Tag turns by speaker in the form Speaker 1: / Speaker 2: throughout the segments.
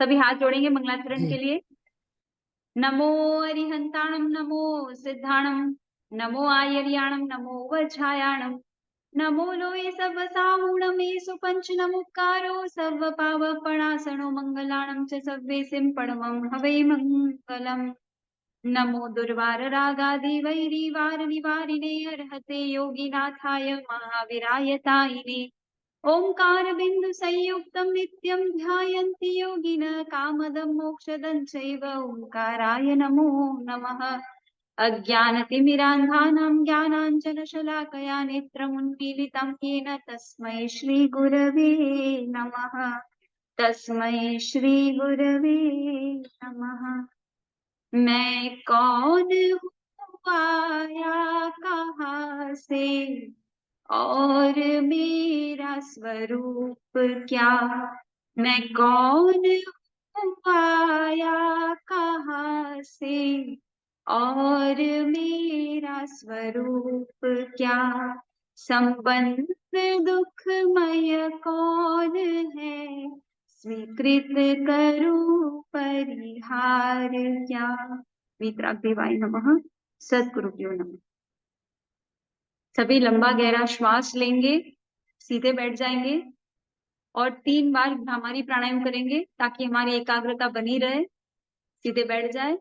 Speaker 1: सभी हाथ जोड़ेंगे मंगलाचरण के
Speaker 2: जी।
Speaker 1: लिए। नमो अरिहंताणम, नमो सिद्धाणम, नमो आयर्याणम, नमो वज्रायाणम, नमो लोये सब साहूणमेषु पंच नमुकारो सर्व पावपणासनो मंगलाणं च सव्येसिं परमं हवै मंगलम्। नमो दुर्वार रागादि वैरीवार निवारिणे अर्हते योगिनाथाय महावीराय तायिने। ओंकार बिंदु संयुक्तं नित्यं ध्यायन्ति योगिनः कामदं मोक्षदं चैव ओंकाराय नमो नमः। अज्ञानतिमिरान्धानां ज्ञानाञ्जनशलाकया नेत्रमुन्मीलितं येन तस्मै श्रीगुरवे नमः। तस्मै श्रीगुरवे नमः। मैं कौन हूँ, आया कहाँ से, और मेरा स्वरूप क्या। मैं कौन हूँ, आया कहाँ से, और मेरा स्वरूप क्या। संबंध दुखमय कौन है, स्वीकृत करूं परिहार क्या। वीतरागदेवाय नमः। सद्गुरुभ्यो नमः। सभी लंबा गहरा श्वास लेंगे, सीधे बैठ जाएंगे और 3 बार भ्रामरी प्राणायाम करेंगे ताकि हमारी एकाग्रता बनी रहे। सीधे बैठ जाए।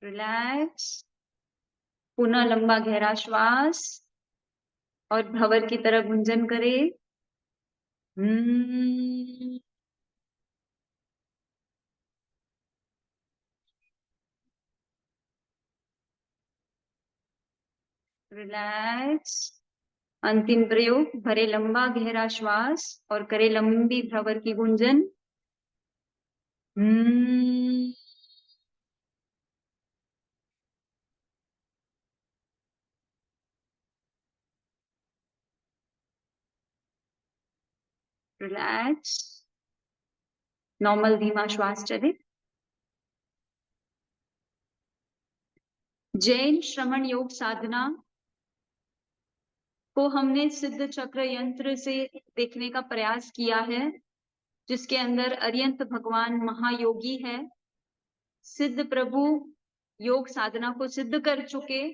Speaker 1: रिलैक्स। पुनः लंबा गहरा श्वास और भंवर की तरह गुंजन करें। रिलैक्स। अंतिम प्रयोग, भरे लंबा गहरा श्वास और करे लंबी भंवर की गुंजन। रिलैक्स। नॉर्मल धीमा श्वास चले। जैन श्रमण योग साधना को हमने सिद्ध चक्र यंत्र से देखने का प्रयास किया है, जिसके अंदर अरिहंत भगवान महायोगी है। सिद्ध प्रभु योग साधना को सिद्ध कर चुके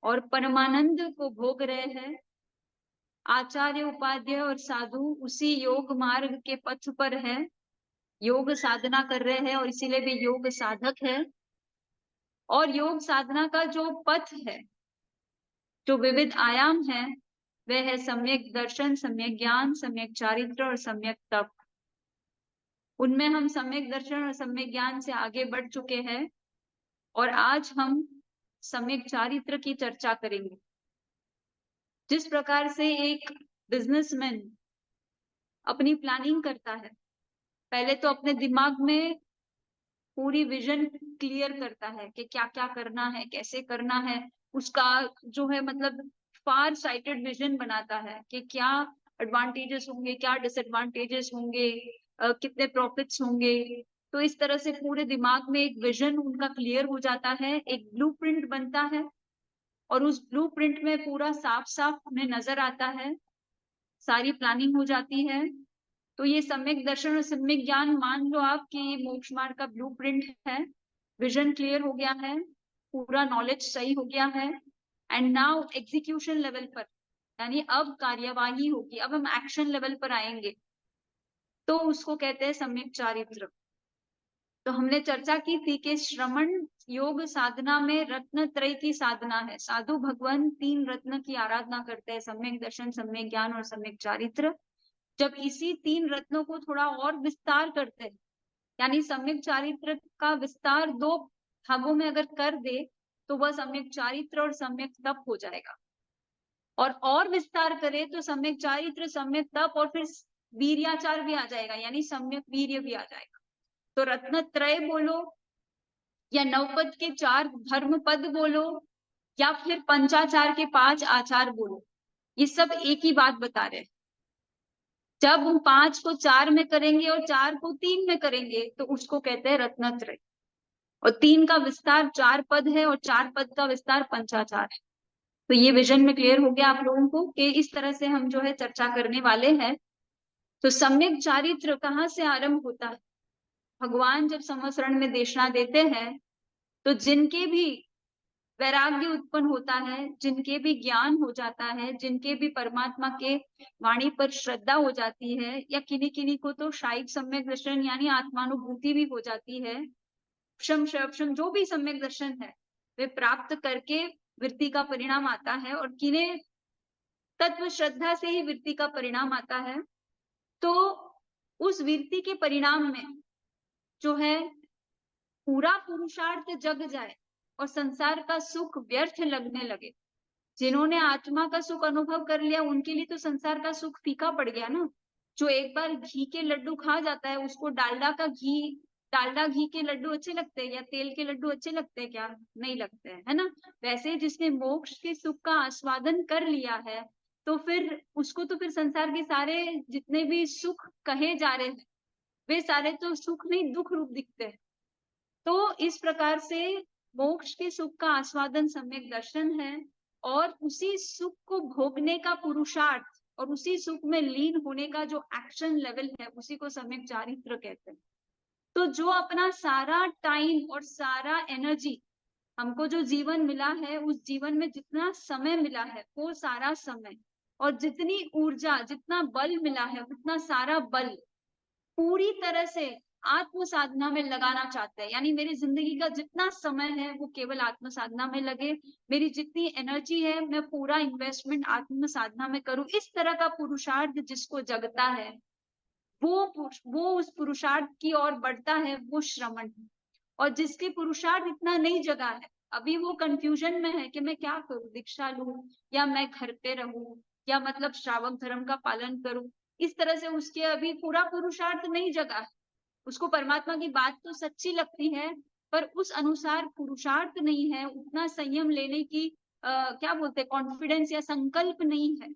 Speaker 1: और परमानंद को भोग रहे हैं। आचार्य उपाध्याय और साधु उसी योग मार्ग के पथ पर है, योग साधना कर रहे हैं और इसीलिए भी योग साधक है। और योग साधना का जो पथ है, जो विविध आयाम है, वह है सम्यक दर्शन, सम्यक ज्ञान, सम्यक चारित्र और सम्यक तप। उनमें हम सम्यक दर्शन और सम्यक ज्ञान से आगे बढ़ चुके हैं और आज हम सम्यक चारित्र की चर्चा करेंगे। जिस प्रकार से एक बिजनेसमैन अपनी प्लानिंग करता है, पहले तो अपने दिमाग में पूरी विजन क्लियर करता है कि क्या क्या करना है, कैसे करना है। उसका जो है मतलब फार साइटेड विजन बनाता है कि क्या एडवांटेजेस होंगे, क्या डिसएडवांटेजेस होंगे, कितने प्रॉफिट्स होंगे। तो इस तरह से पूरे दिमाग में एक विजन उनका क्लियर हो जाता है, एक ब्लूप्रिंट बनता है और उस ब्लूप्रिंट में पूरा साफ साफ उन्हें नजर आता है, सारी प्लानिंग हो जाती है। तो ये सम्यक दर्शन और सम्यक ज्ञान मान लो आप कि मोक्ष मार्ग का ब्लूप्रिंट है। विजन क्लियर हो गया है, पूरा नॉलेज सही हो गया है, एंड नाउ एग्जीक्यूशन लेवल पर, यानी अब कार्यवाही होगी, अब हम एक्शन लेवल पर आएंगे, तो उसको कहते हैं सम्यक चारित्र। तो हमने चर्चा की थी कि श्रमण योग साधना में रत्न त्रय की साधना है। साधु भगवान 3 रत्न की आराधना करते हैं, सम्यक दर्शन, सम्यक ज्ञान और सम्यक चारित्र। जब इसी 3 रत्नों को थोड़ा और विस्तार करते हैं, यानी सम्यक चारित्र का विस्तार 2 भागों में अगर कर दे, तो वह सम्यक चारित्र और सम्यक तप हो जाएगा। और विस्तार करे तो सम्यक चारित्र, सम्यक तप और फिर वीर्याचार भी आ जाएगा, यानी सम्यक वीर्य भी आ जाएगा। तो रत्न त्रय बोलो या नवपद के 4 धर्म पद बोलो या फिर पंचाचार के 5 आचार बोलो, ये सब एक ही बात बता रहे हैं। जब हम 5 को 4 में करेंगे और 4 को 3 में करेंगे, तो उसको कहते हैं रत्नत्रय। और 3 का विस्तार 4 पद है और 4 पद का विस्तार पंचाचार है। तो ये विजन में क्लियर हो गया आप लोगों को कि इस तरह से हम जो है चर्चा करने वाले हैं। तो सम्यक चारित्र कहाँ से आरंभ होता है? भगवान जब संवत्सरण में देशना देते हैं तो जिनके भी वैराग्य उत्पन्न होता है, जिनके भी ज्ञान हो जाता है, जिनके भी परमात्मा के वाणी पर श्रद्धा हो जाती है, या किन्हीं किन्हीं को तो शायद सम्यक दर्शन यानी आत्मानुभूति भी हो जाती है, क्षम जो भी सम्यक दर्शन है वे प्राप्त करके वृत्ति का परिणाम आता है, और किन्हें तत्व श्रद्धा से ही वृत्ति का परिणाम आता है। तो उस वृत्ति के परिणाम में जो है पूरा पुरुषार्थ जग जाए और संसार का सुख व्यर्थ लगने लगे। जिन्होंने आत्मा का सुख अनुभव कर लिया उनके लिए तो संसार का सुख फीका पड़ गया ना। जो एक बार घी के लड्डू खा जाता है उसको डालडा घी के लड्डू अच्छे लगते हैं या तेल के लड्डू अच्छे लगते हैं क्या? नहीं लगते हैं, है ना। वैसे जिसने मोक्ष के सुख का आस्वादन कर लिया है तो फिर उसको तो फिर संसार के सारे जितने भी सुख कहे जा रहे हैं वे सारे तो सुख नहीं दुख रूप दिखते हैं। तो इस प्रकार से मोक्ष के सुख का आस्वादन सम्यक दर्शन है, और उसी सुख को भोगने का पुरुषार्थ और उसी सुख में लीन होने का जो एक्शन लेवल है उसी को सम्यक चारित्र कहते हैं। तो जो अपना सारा टाइम और सारा एनर्जी, हमको जो जीवन मिला है उस जीवन में जितना समय मिला है वो सारा समय, और जितनी ऊर्जा जितना बल मिला है उतना सारा बल पूरी तरह से आत्म साधना में लगाना चाहते हैं। यानी मेरी जिंदगी का जितना समय है वो केवल आत्म साधना में लगे, मेरी जितनी एनर्जी है मैं पूरा इन्वेस्टमेंट आत्म साधना में करूं। इस तरह का पुरुषार्थ जिसको जगता है वो उस पुरुषार्थ की ओर बढ़ता है, वो श्रमण है। और जिसके पुरुषार्थ इतना नहीं जगा है, अभी वो कंफ्यूजन में है कि मैं क्या करूं, दीक्षा लूं या मैं घर पे रहूं या मतलब श्रावक धर्म का पालन करूं। इस तरह से उसके अभी पूरा पुरुषार्थ नहीं जगा है। उसको परमात्मा की बात तो सच्ची लगती है पर उस अनुसार पुरुषार्थ नहीं है, उतना संयम लेने की क्या बोलते हैं कॉन्फिडेंस या संकल्प नहीं है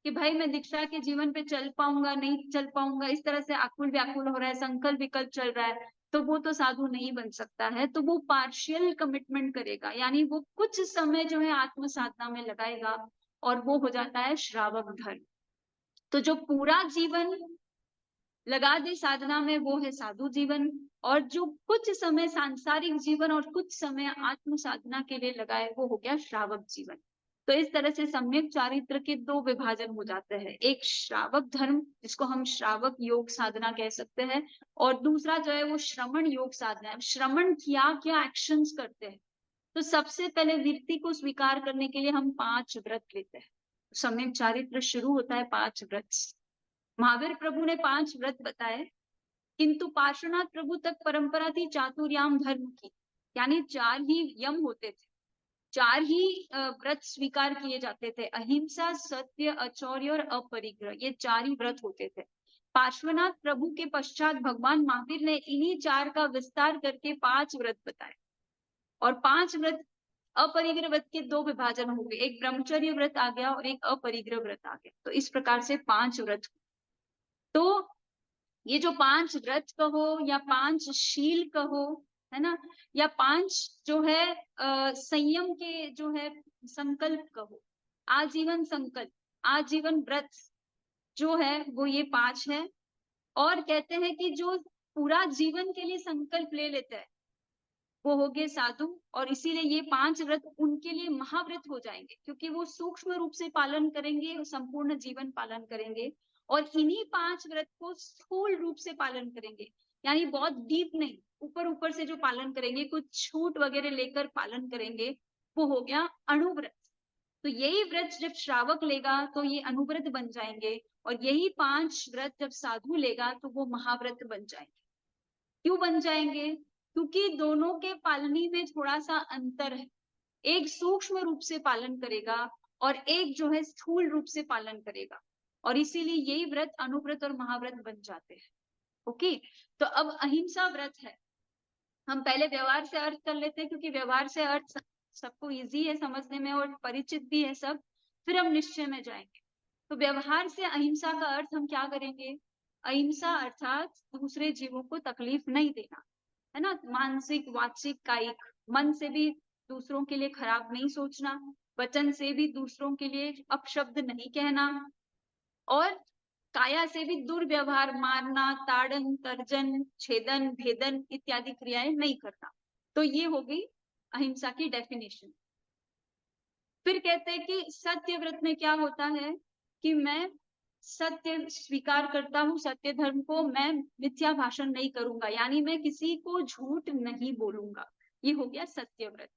Speaker 1: कि भाई मैं दीक्षा के जीवन पे चल पाऊंगा नहीं चल पाऊंगा। इस तरह से आकुल व्याकुल हो रहा है, संकल्प विकल्प चल रहा है, तो वो तो साधु नहीं बन सकता है। तो वो पार्शियल कमिटमेंट करेगा, यानी वो कुछ समय जो है आत्म साधना में लगाएगा और वो हो जाता है श्रावक धर्म। तो जो पूरा जीवन लगा दे साधना में वो है साधु जीवन, और जो कुछ समय सांसारिक जीवन और कुछ समय आत्म साधना के लिए लगाए वो हो गया श्रावक जीवन। तो इस तरह से सम्यक चारित्र के दो विभाजन हो जाते हैं, एक श्रावक धर्म जिसको हम श्रावक योग साधना कह सकते हैं, और दूसरा जो है वो श्रमण योग साधना है। श्रमण क्या क्या एक्शंस करते हैं? तो सबसे पहले वृत्ति को स्वीकार करने के लिए हम 5 व्रत लेते हैं। सम्यक चारित्र शुरू होता है 5 व्रत। महावीर प्रभु ने 5 व्रत बताए, किंतु पार्श्वनाथ प्रभु तक परंपरा थी चातुर्याम धर्म की, यानी 4 ही यम होते थे, 4 ही व्रत स्वीकार किए जाते थे, अहिंसा, सत्य, अचौर्य और अपरिग्रह, ये 4 ही व्रत होते थे। पार्श्वनाथ प्रभु के पश्चात भगवान महावीर ने इन्हीं 4 का विस्तार करके 5 व्रत बताए, और 5 व्रत अपरिग्रह व्रत के 2 विभाजन हो गए, एक ब्रह्मचर्य व्रत आ गया और एक अपरिग्रह व्रत आ गया। तो इस प्रकार से 5 व्रत। तो ये जो 5 व्रत कहो या 5 शील कहो, है ना, या 5 जो है संयम के जो है संकल्प कहो, आजीवन संकल्प, आजीवन व्रत जो है वो ये 5 है। और कहते हैं कि जो पूरा जीवन के लिए संकल्प ले लेता है वो हो गए साधु, और इसीलिए ये 5 व्रत उनके लिए महाव्रत हो जाएंगे, क्योंकि वो सूक्ष्म रूप से पालन करेंगे और संपूर्ण जीवन पालन करेंगे। और इन्हीं 5 व्रत को स्थूल रूप से पालन करेंगे, यानी बहुत डीप नहीं, ऊपर ऊपर से जो पालन करेंगे, कुछ छूट वगैरह लेकर पालन करेंगे, वो हो गया अणुव्रत। तो यही व्रत जब श्रावक लेगा तो ये अणुव्रत बन जाएंगे, और यही 5 व्रत जब साधु लेगा तो वो महाव्रत बन जाएंगे। क्यों बन जाएंगे? क्योंकि दोनों के पालनी में थोड़ा सा अंतर है, एक सूक्ष्म रूप से पालन करेगा और एक जो है स्थूल रूप से पालन करेगा, और इसीलिए यही व्रत अणुव्रत और महाव्रत बन जाते हैं। ओके, तो अब अहिंसा व्रत है। हम पहले व्यवहार से अर्थ कर लेते हैं, क्योंकि व्यवहार से अर्थ सबको इजी है समझने में और परिचित भी है सब, फिर हम निश्चय में जाएंगे। तो व्यवहार से अहिंसा का अर्थ हम क्या करेंगे? अहिंसा अर्थात दूसरे जीवों को तकलीफ नहीं देना। है ना, मानसिक, वाचिक, कायिक, मन से भी दूसरों के लिए खराब नहीं सोचना, वचन से भी दूसरों के लिए अपशब्द नहीं कहना, और काया से भी दुर्व्यवहार, मारना, ताड़न, तर्जन, छेदन, भेदन इत्यादि क्रियाएं नहीं करना। तो ये हो गई अहिंसा की डेफिनेशन। फिर कहते हैं कि सत्य व्रत में क्या होता है कि मैं सत्य स्वीकार करता हूँ, सत्य धर्म को, मैं मिथ्या भाषण नहीं करूंगा, यानी मैं किसी को झूठ नहीं बोलूंगा। ये हो गया सत्य व्रत।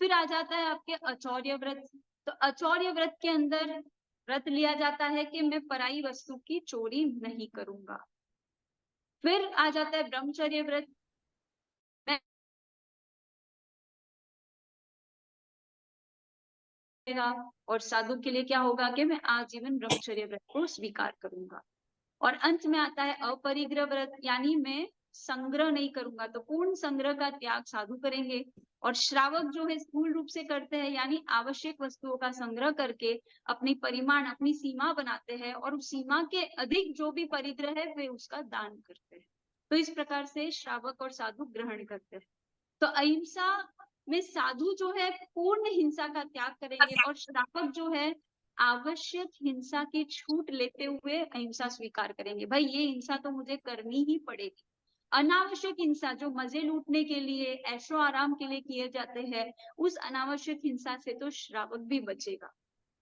Speaker 1: फिर आ जाता है आपके अचौर्य व्रत। तो अचौर्य व्रत के अंदर व्रत लिया जाता है कि मैं पराई वस्तु की चोरी नहीं करूंगा। फिर आ जाता है ब्रह्मचर्य व्रत। मैं और साधु के लिए क्या होगा कि मैं आजीवन ब्रह्मचर्य व्रत को स्वीकार करूंगा। और अंत में आता है अपरिग्रह व्रत, यानी मैं संग्रह नहीं करूंगा। तो पूर्ण संग्रह का त्याग साधु करेंगे, और श्रावक जो है स्थूल रूप से करते हैं, यानी आवश्यक वस्तुओं का संग्रह करके अपनी परिमाण, अपनी सीमा बनाते हैं, और उस सीमा के अधिक जो भी परिग्रह है वे उसका दान करते हैं। तो इस प्रकार से श्रावक और साधु ग्रहण करते हैं। तो अहिंसा में साधु जो है पूर्ण हिंसा का त्याग करेंगे, और श्रावक जो है आवश्यक हिंसा की छूट लेते हुए अहिंसा स्वीकार करेंगे। भाई ये हिंसा तो मुझे करनी ही पड़ेगी। अनावश्यक हिंसा जो मजे लूटने के लिए, ऐशो आराम के लिए किए जाते हैं, उस अनावश्यक हिंसा से तो श्रावक भी बचेगा,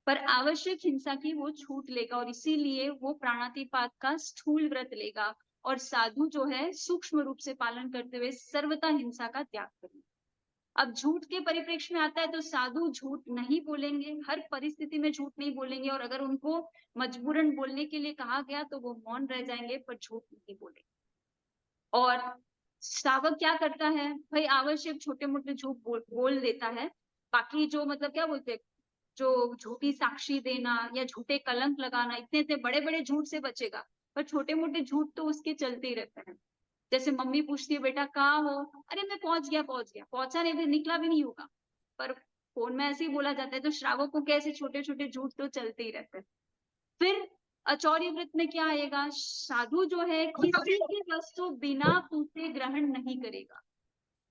Speaker 1: पर आवश्यक हिंसा की वो छूट लेगा, और इसीलिए वो प्राणातिपात का स्थूल व्रत लेगा। और साधु जो है सूक्ष्म रूप से पालन करते हुए सर्वथा हिंसा का त्याग करेंगे। अब झूठ के परिप्रेक्ष्य में आता है तो साधु झूठ नहीं बोलेंगे, हर परिस्थिति में झूठ नहीं बोलेंगे, और अगर उनको मजबूरन बोलने के लिए कहा गया तो वो मौन रह जाएंगे, पर झूठ नहीं बोलेंगे। और श्रावक क्या करता है, भाई आवश्यक छोटे मोटे झूठ बोल देता है, बाकी जो मतलब क्या बोलते हैं, जो झूठी साक्षी देना या झूठे कलंक लगाना, इतने इतने बड़े बड़े झूठ से बचेगा, पर छोटे मोटे झूठ तो उसके चलते ही रहते हैं। जैसे मम्मी पूछती है बेटा कहाँ हो, अरे मैं पहुंच गया, पहुंचा नहीं, भी निकला भी नहीं होगा, पर फोन में ऐसे ही बोला जाता है। तो श्रावकों के ऐसे छोटे छोटे झूठ तो चलते ही रहते हैं। फिर अचौर्य व्रत में क्या आएगा, साधु जो है किसी की वस्तु बिना पूछे ग्रहण नहीं करेगा।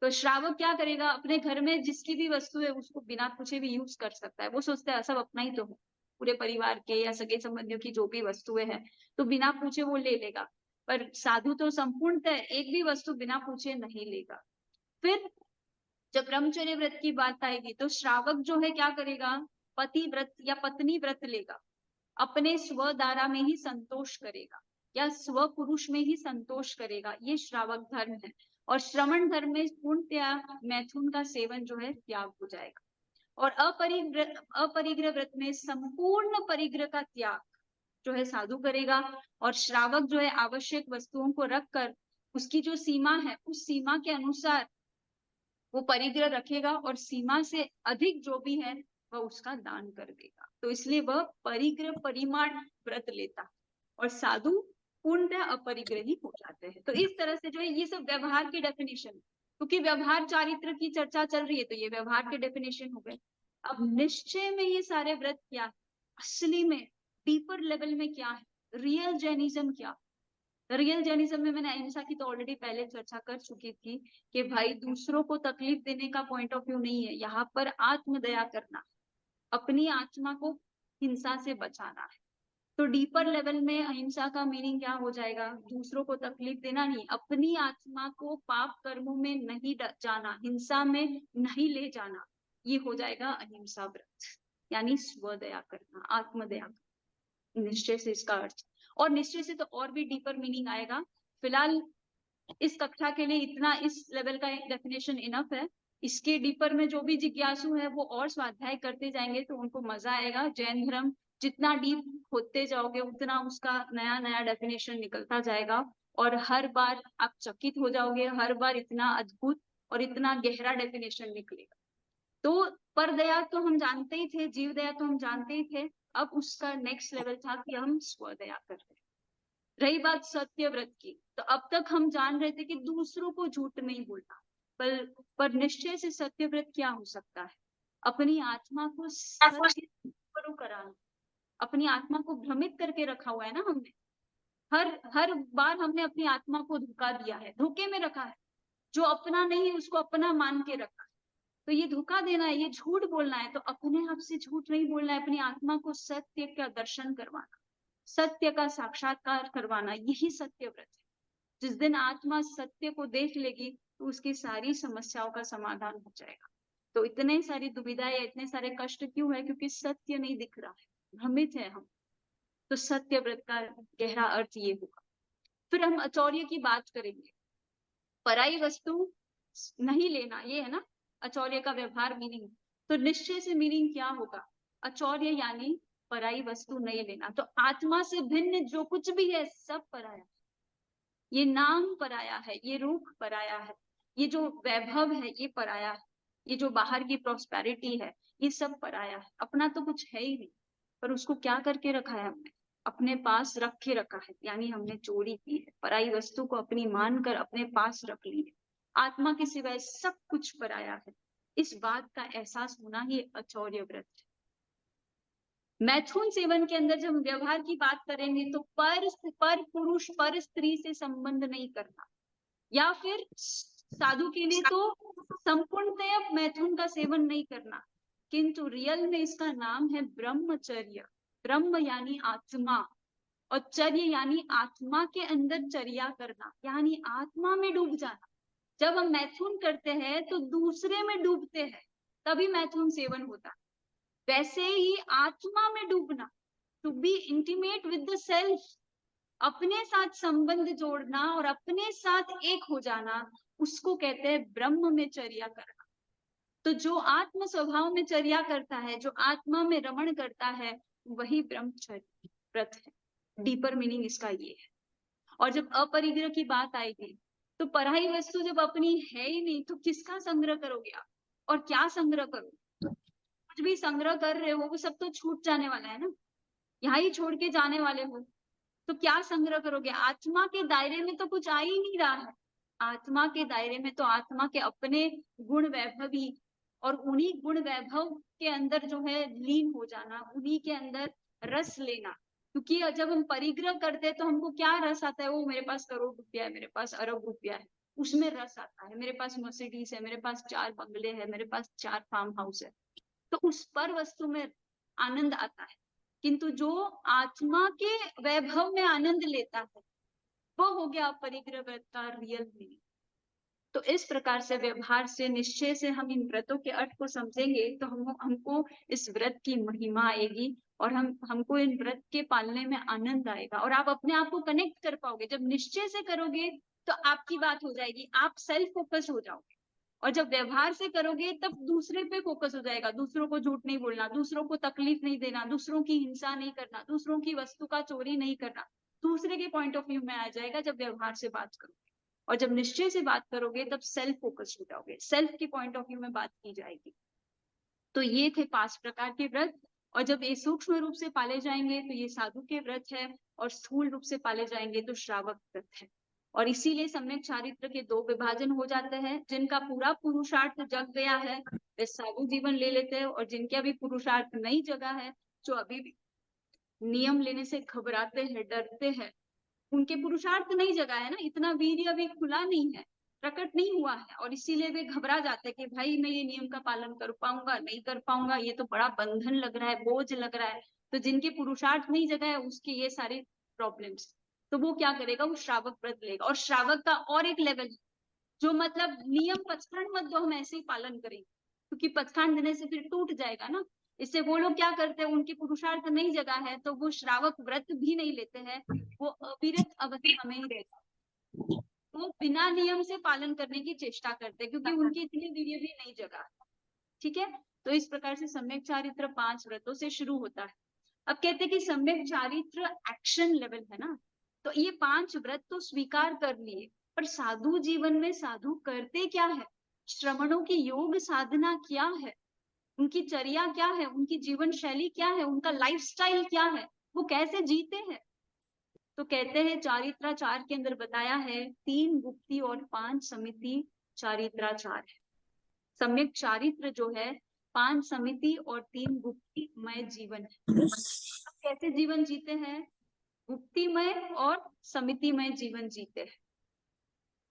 Speaker 1: तो श्रावक क्या करेगा, अपने घर में जिसकी भी वस्तु है उसको बिना पूछे भी यूज कर सकता है। वो सोचता है सब अपना ही तो हो, पूरे परिवार के या सगे संबंधियों की जो भी वस्तुएं हैं तो बिना पूछे वो ले लेगा। पर साधु तो संपूर्णतः एक भी वस्तु बिना पूछे नहीं लेगा। फिर जब ब्रह्मचर्य व्रत की बात आएगी तो श्रावक जो है क्या करेगा, पति व्रत या पत्नी व्रत लेगा, अपने स्व दारा में ही संतोष करेगा, या स्व पुरुष में ही संतोष करेगा। ये श्रावक धर्म है। और श्रमण धर्म में पूर्णतया मैथुन का सेवन जो है त्याग हो जाएगा। और अपरिग्रह व्रत में संपूर्ण परिग्रह का त्याग जो है साधु करेगा। और श्रावक जो है आवश्यक वस्तुओं को रखकर उसकी जो सीमा है उस सीमा के अनुसार वो परिग्रह रखेगा, और सीमा से अधिक जो भी है वह उसका दान कर देगा। तो इसलिए वह परिग्रह परिमाण व्रत लेता, और साधु पूर्णतः अपरिग्रही हो जाते हैं। तो इस तरह से जो है ये सब व्यवहार की डेफिनेशन, क्योंकि व्यवहार चारित्र की चर्चा चल रही है तो ये व्यवहार के डेफिनेशन हो गए। अब निश्चय में ये सारे व्रत क्या है, असली में डीपर लेवल में क्या है, रियल जैनिज्म क्या। रियल जैनिज्म में मैंने अहिंसा की तो ऑलरेडी पहले चर्चा कर चुकी थी कि भाई दूसरों को तकलीफ देने का पॉइंट ऑफ व्यू नहीं है, यहाँ पर आत्मदया करना, अपनी आत्मा को हिंसा से बचाना है। तो डीपर लेवल में अहिंसा का मीनिंग क्या हो जाएगा, दूसरों को तकलीफ देना नहीं, अपनी आत्मा को पाप कर्मों में नहीं जाना, हिंसा में नहीं ले जाना, ये हो जाएगा अहिंसा व्रत, यानी स्वदया करना, आत्मदया करना। निश्चय से इसका अर्थ, और निश्चय से तो और भी डीपर मीनिंग आएगा। फिलहाल इस कक्षा के लिए इतना, इस लेवल का डेफिनेशन इनफ है। इसके डीपर में जो भी जिज्ञासु है वो और स्वाध्याय करते जाएंगे तो उनको मजा आएगा। जैन धर्म जितना डीप होते जाओगे उतना उसका नया नया डेफिनेशन निकलता जाएगा, और हर बार आप चकित हो जाओगे, हर बार इतना अद्भुत और इतना गहरा डेफिनेशन निकलेगा। तो पर दया तो हम जानते ही थे, जीव दया तो हम जानते ही थे, अब उसका नेक्स्ट लेवल था कि हम स्वदया कर रहे हैं। रही बात सत्य व्रत की, तो अब तक हम जान रहे थे कि दूसरों को झूठ नहीं बोलना, पर निश्चय से सत्य व्रत क्या हो सकता है, अपनी आत्मा को सत्य कराना। अपनी आत्मा को भ्रमित करके रखा हुआ है ना हमने, हर हर बार हमने अपनी आत्मा को धोखा दिया है, धोखे में रखा है। जो अपना नहीं है उसको अपना मान के रखा। तो ये धोखा देना है, ये झूठ बोलना है। तो अपने आप से झूठ नहीं बोलना है, अपनी आत्मा को सत्य का दर्शन करवाना, सत्य का साक्षात्कार करवाना, यही सत्य व्रत है। जिस दिन आत्मा सत्य को देख लेगी तो उसकी सारी समस्याओं का समाधान हो जाएगा। तो इतने सारी दुविधाएं, इतने सारे कष्ट क्यों है? क्योंकि सत्य नहीं दिख रहा है, भ्रमित है हम। तो सत्य व्रत का गहरा अर्थ ये होगा। फिर हम अचौर्य की बात करेंगे। पराई वस्तु नहीं लेना, ये है ना अचौर्य का व्यवहार मीनिंग। तो निश्चय से मीनिंग क्या होगा? अचौर्य यानी पराई वस्तु नहीं लेना। तो आत्मा से भिन्न जो कुछ भी है सब पराया। ये नाम पराया है, ये रूप पराया है, ये जो वैभव है ये पराया है, ये जो बाहर की प्रॉस्पेरिटी है ये सब पराया है। अपना तो कुछ है ही नहीं, पर उसको क्या करके रखा है हमने? अपने पास रख के रखा है, यानी हमने चोरी की है, पराई वस्तु को अपनी मानकर अपने पास रख ली है। आत्मा के सिवाय सब कुछ पराया है। इस बात का एहसास होना ही अचौर्य व्रत है। मैथुन सेवन के अंदर जब व्यवहार की बात करेंगे तो पर पुरुष पर स्त्री से संबंध नहीं करना, या फिर साधु के लिए तो संपूर्णतया मैथुन का सेवन नहीं करना, किंतु रियल में इसका नाम है ब्रह्मचर्य। ब्रह्म यानी आत्मा, और चर्य यानी आत्मा के अंदर चर्या करना, यानी आत्मा में डूब जाना। जब हम मैथुन करते हैं तो दूसरे में डूबते हैं, तभी मैथुन सेवन होता है। वैसे ही आत्मा में डूबना, to be intimate with the self, अपने साथ संबंध जोड़ना और अपने साथ एक हो जाना, उसको कहते हैं ब्रह्म में चर्या करना। तो जो आत्म स्वभाव में चर्या करता है, जो आत्मा में रमण करता है, वही ब्रह्मचर्य व्रत है। डीपर मीनिंग इसका ये है। और जब अपरिग्रह की बात आएगी तो पराई वस्तु जब अपनी है ही नहीं तो किसका संग्रह करोगे आप, और क्या संग्रह करोगे? कुछ भी संग्रह कर रहे हो वो सब तो छूट जाने वाला है ना, यहाँ ही छोड़ के जाने वाले हो। तो क्या संग्रह करोगे? आत्मा के दायरे में तो कुछ आ ही नहीं रहा है। आत्मा के दायरे में तो आत्मा के अपने गुण वैभव ही, और उन्हीं गुण वैभव के अंदर जो है लीन हो जाना, उन्हीं के अंदर रस लेना। क्योंकि जब हम परिग्रह करते हैं तो हमको क्या रस आता है? वो मेरे पास करोड़ रुपया है, मेरे पास अरब रुपया है, उसमें रस आता है। मेरे पास मर्सिडीज है, मेरे पास 4 बंगले है, मेरे पास 4 फार्म हाउस है, तो उस पर वस्तु में आनंद आता है। किंतु जो आत्मा के वैभव में आनंद लेता है वो हो गया परिग्रह व्रत का रियल मीनिंग। तो इस प्रकार से व्यवहार से, निश्चय से हम इन व्रतों के अर्थ को समझेंगे तो हमको इस व्रत की महिमा आएगी, और हमको इन व्रत के पालने में आनंद आएगा, और आप अपने आप को कनेक्ट कर पाओगे। जब निश्चय से करोगे तो आपकी बात हो जाएगी, आप सेल्फ फोकस हो जाओगे। और जब व्यवहार से करोगे तब दूसरे पे फोकस हो जाएगा, दूसरों को झूठ नहीं बोलना, दूसरों को तकलीफ नहीं देना, दूसरों की हिंसा नहीं करना, दूसरों की वस्तु का चोरी नहीं करना, दूसरे के पॉइंट ऑफ व्यू में आ जाएगा जब व्यवहार से बात करोगे। और जब निश्चय से बात करोगे तब सेल्फ फोकस हो जाओगे, सेल्फ के पॉइंट ऑफ व्यू में बात की जाएगी। तो ये थे 5 प्रकार के व्रत। और जब ये सूक्ष्म रूप से पाले जाएंगे तो ये साधु के व्रत है, और स्थूल रूप से पाले जाएंगे तो श्रावक व्रत है। और इसीलिए सम्यक चारित्र के 2 विभाजन हो जाते हैं। जिनका पूरा पुरुषार्थ जग गया है वे साधु जीवन ले लेते हैं, और जिनके अभी पुरुषार्थ नहीं जगा है, जो अभी भी नियम लेने से घबराते हैं, डरते हैं, उनके पुरुषार्थ नहीं जगा है ना, इतना वीर्य अभी खुला नहीं है, प्रकट नहीं हुआ है, और इसीलिए वे घबरा जाते हैं कि भाई मैं ये नियम का पालन कर पाऊंगा नहीं कर पाऊंगा, ये तो बड़ा बंधन लग रहा है, बोझ लग रहा है। तो जिनके पुरुषार्थ नहीं जगा है उसके ये सारी प्रॉब्लम्स, तो वो क्या करेगा? वो श्रावक व्रत लेगा। और श्रावक का और एक लेवल, जो मतलब नियम पचखंड मत दो, हम ऐसे ही पालन करेंगे, क्योंकि पचखंड देने से फिर टूट जाएगा ना। इससे वो लोग क्या करते हैं? उनकी पुरुषार्थ नहीं जगा है तो वो श्रावक व्रत भी नहीं लेते हैं, वो अविरत अवस्था में ही रहते हैं, वो बिना नियम से पालन करने की चेष्टा करते हैं, क्योंकि उनकी इतनी वीर्य भी नहीं जगा। ठीक है, तो इस प्रकार से सम्यक चारित्र 5 व्रतों से शुरू होता है। अब कहते हैं कि सम्यक चारित्र एक्शन लेवल है ना, तो ये 5 व्रत तो स्वीकार कर लिए, पर साधु जीवन में साधु करते क्या है? श्रमणों की योग साधना क्या है, उनकी चर्या क्या है, उनकी जीवन शैली क्या है, उनका लाइफस्टाइल क्या है, वो कैसे जीते हैं? तो कहते हैं चारित्राचार के अंदर बताया है 3 गुप्ती और 5 समिति चारित्राचार है। सम्यक चारित्र जो है 5 समिति और 3 गुप्तिमय जीवन है। अब कैसे जीवन जीते हैं? गुप्तिमय और समितिमय जीवन जीते हैं।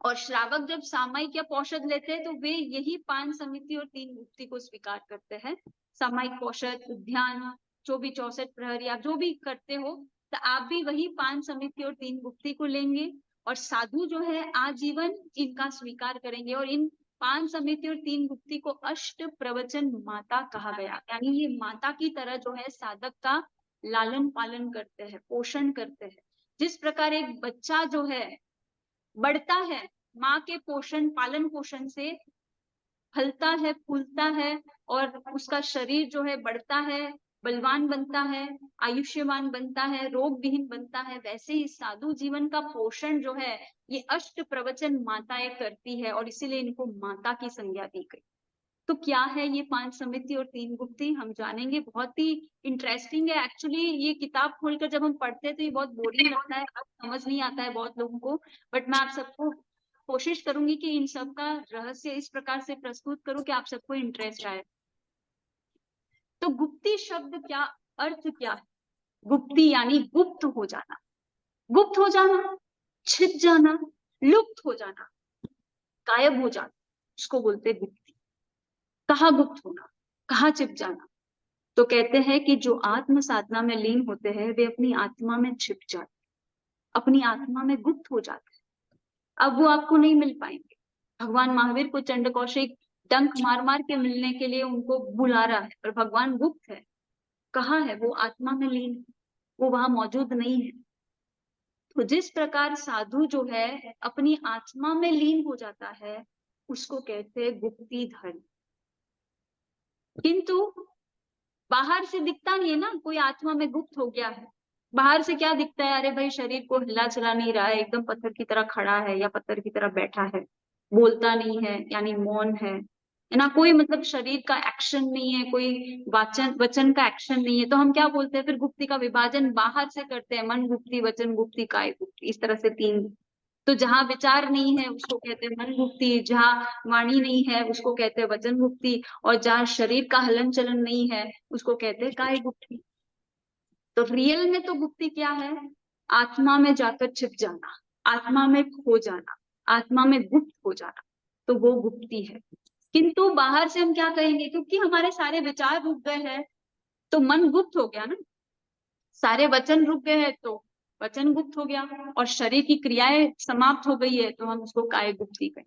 Speaker 1: और श्रावक जब सामायिक या पौषध लेते हैं तो वे यही 5 समिति और 3 गुप्ति को स्वीकार करते हैं। सामायिक, पौषध, उद्यान, 24-64 प्रहरी, आप जो भी करते हो तो आप भी वही 5 समिति और 3 गुप्ति को लेंगे। और साधु जो है आजीवन इनका स्वीकार करेंगे। और इन 5 समिति और 3 गुप्ति को अष्ट प्रवचन माता कहा गया, यानी ये माता की तरह जो है साधक का लालन पालन करते हैं, पोषण करते हैं। जिस प्रकार एक बच्चा जो है बढ़ता है, माँ के पोषण पालन पोषण से फलता है, फूलता है और उसका शरीर जो है बढ़ता है, बलवान बनता है, आयुष्यवान बनता है, रोग विहीन बनता है, वैसे ही साधु जीवन का पोषण जो है ये अष्ट प्रवचन माताएं करती है और इसीलिए इनको माता की संज्ञा दी गई। तो क्या है ये 5 समिति और 3 गुप्ति, हम जानेंगे। बहुत ही इंटरेस्टिंग है एक्चुअली। ये किताब खोलकर जब हम पढ़ते हैं तो ये बहुत बोरिंग लगता है, समझ नहीं आता है बहुत लोगों को, बट मैं आप सबको कोशिश करूंगी कि इन सब का रहस्य इस प्रकार से प्रस्तुत करूं कि आप सबको इंटरेस्ट आए। तो गुप्ति शब्द क्या अर्थ क्या है? गुप्ति यानी गुप्त हो जाना, गुप्त हो जाना, छिप जाना, लुप्त हो जाना, गायब हो जाना, उसको बोलते हैं गुप्ति। कहाँ गुप्त होना, कहाँ छिप जाना? तो कहते हैं कि जो आत्म साधना में लीन होते हैं वे अपनी आत्मा में छिप जाते, अपनी आत्मा में गुप्त हो जाते हैं। अब वो आपको नहीं मिल पाएंगे। भगवान महावीर को चंड कौशिक डंक मार मार के मिलने के लिए उनको बुला रहा है, पर भगवान गुप्त है। कहाँ है वो? आत्मा में लीन है, वो वहां मौजूद नहीं है। तो जिस प्रकार साधु जो है अपनी आत्मा में लीन हो जाता है उसको कहते हैं गुप्ति धर्म। किंतु बाहर से दिखता नहीं है ना कोई आत्मा में गुप्त हो गया है। बाहर से क्या दिखता है? अरे भाई शरीर को हिला चला नहीं रहा है, एकदम पत्थर की तरह खड़ा है या पत्थर की तरह बैठा है, बोलता नहीं है यानी मौन है ना, कोई मतलब शरीर का एक्शन नहीं है, कोई वचन वचन का एक्शन नहीं है। तो हम क्या बोलते हैं फिर? गुप्ति का विभाजन बाहर से करते हैं, मन गुप्ति, वचन गुप्ति, काय गुप्ति, इस तरह से 3। तो जहां विचार नहीं है उसको कहते हैं मन गुप्ति, जहां वाणी नहीं है उसको कहते हैं वचन गुप्ति, और जहां शरीर का हलन चलन नहीं है उसको कहते हैं काय गुप्ति। तो रियल में तो गुप्ति क्या है? आत्मा में जाकर छिप जाना, आत्मा में खो जाना, आत्मा में गुप्त हो जाना, तो वो गुप्ति है। किंतु बाहर से हम क्या कहेंगे? क्योंकि हमारे सारे विचार रुक गए हैं तो मन गुप्त हो गया ना, सारे वचन रुक गए हैं तो वचन गुप्त हो गया, और शरीर की क्रियाएं समाप्त हो गई है तो हम उसको काय गुप्ति कहें।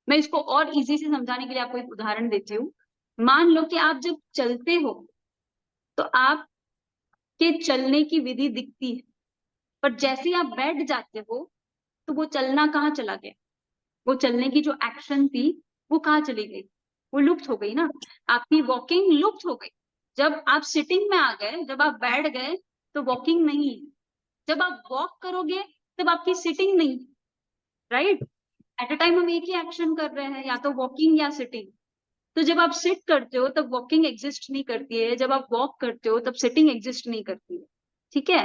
Speaker 1: मैं इसको और इजी से समझाने के लिए आपको एक उदाहरण देती हूँ। मान लो कि आप जब चलते हो तो आपके चलने की विधि दिखती है, पर जैसे ही आप बैठ जाते हो तो वो चलना कहाँ चला गया? वो चलने की जो एक्शन थी वो कहाँ चली गई? वो लुप्त हो गई ना, आपकी वॉकिंग लुप्त हो गई। जब आप सिटिंग में आ गए, जब आप बैठ गए तो वॉकिंग नहीं है। जब आप वॉक करोगे तब आपकी सिटिंग नहीं, राइट? एट अ टाइम हम एक ही एक्शन कर रहे हैं, या तो वॉकिंग या सिटिंग। तो जब आप सिट करते हो तब वॉकिंग एग्जिस्ट नहीं करती है, जब आप वॉक करते हो तब सिटिंग एग्जिस्ट नहीं करती है, ठीक है?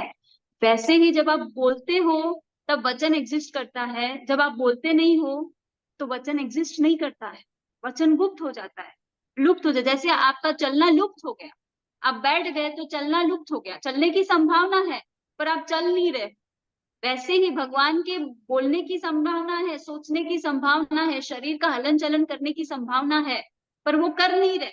Speaker 1: वैसे ही जब आप बोलते हो तब वचन एग्जिस्ट करता है, जब आप बोलते नहीं हो तो वचन एग्जिस्ट नहीं करता है, वचन गुप्त हो जाता है, लुप्त हो जाता है। जैसे आपका चलना लुप्त हो गया, आप बैठ गए तो चलना लुप्त हो गया, चलने की संभावना है पर आप चल नहीं रहे। वैसे ही भगवान के बोलने की संभावना है, सोचने की संभावना है, शरीर का हलन चलन करने की संभावना है, पर वो कर नहीं रहे,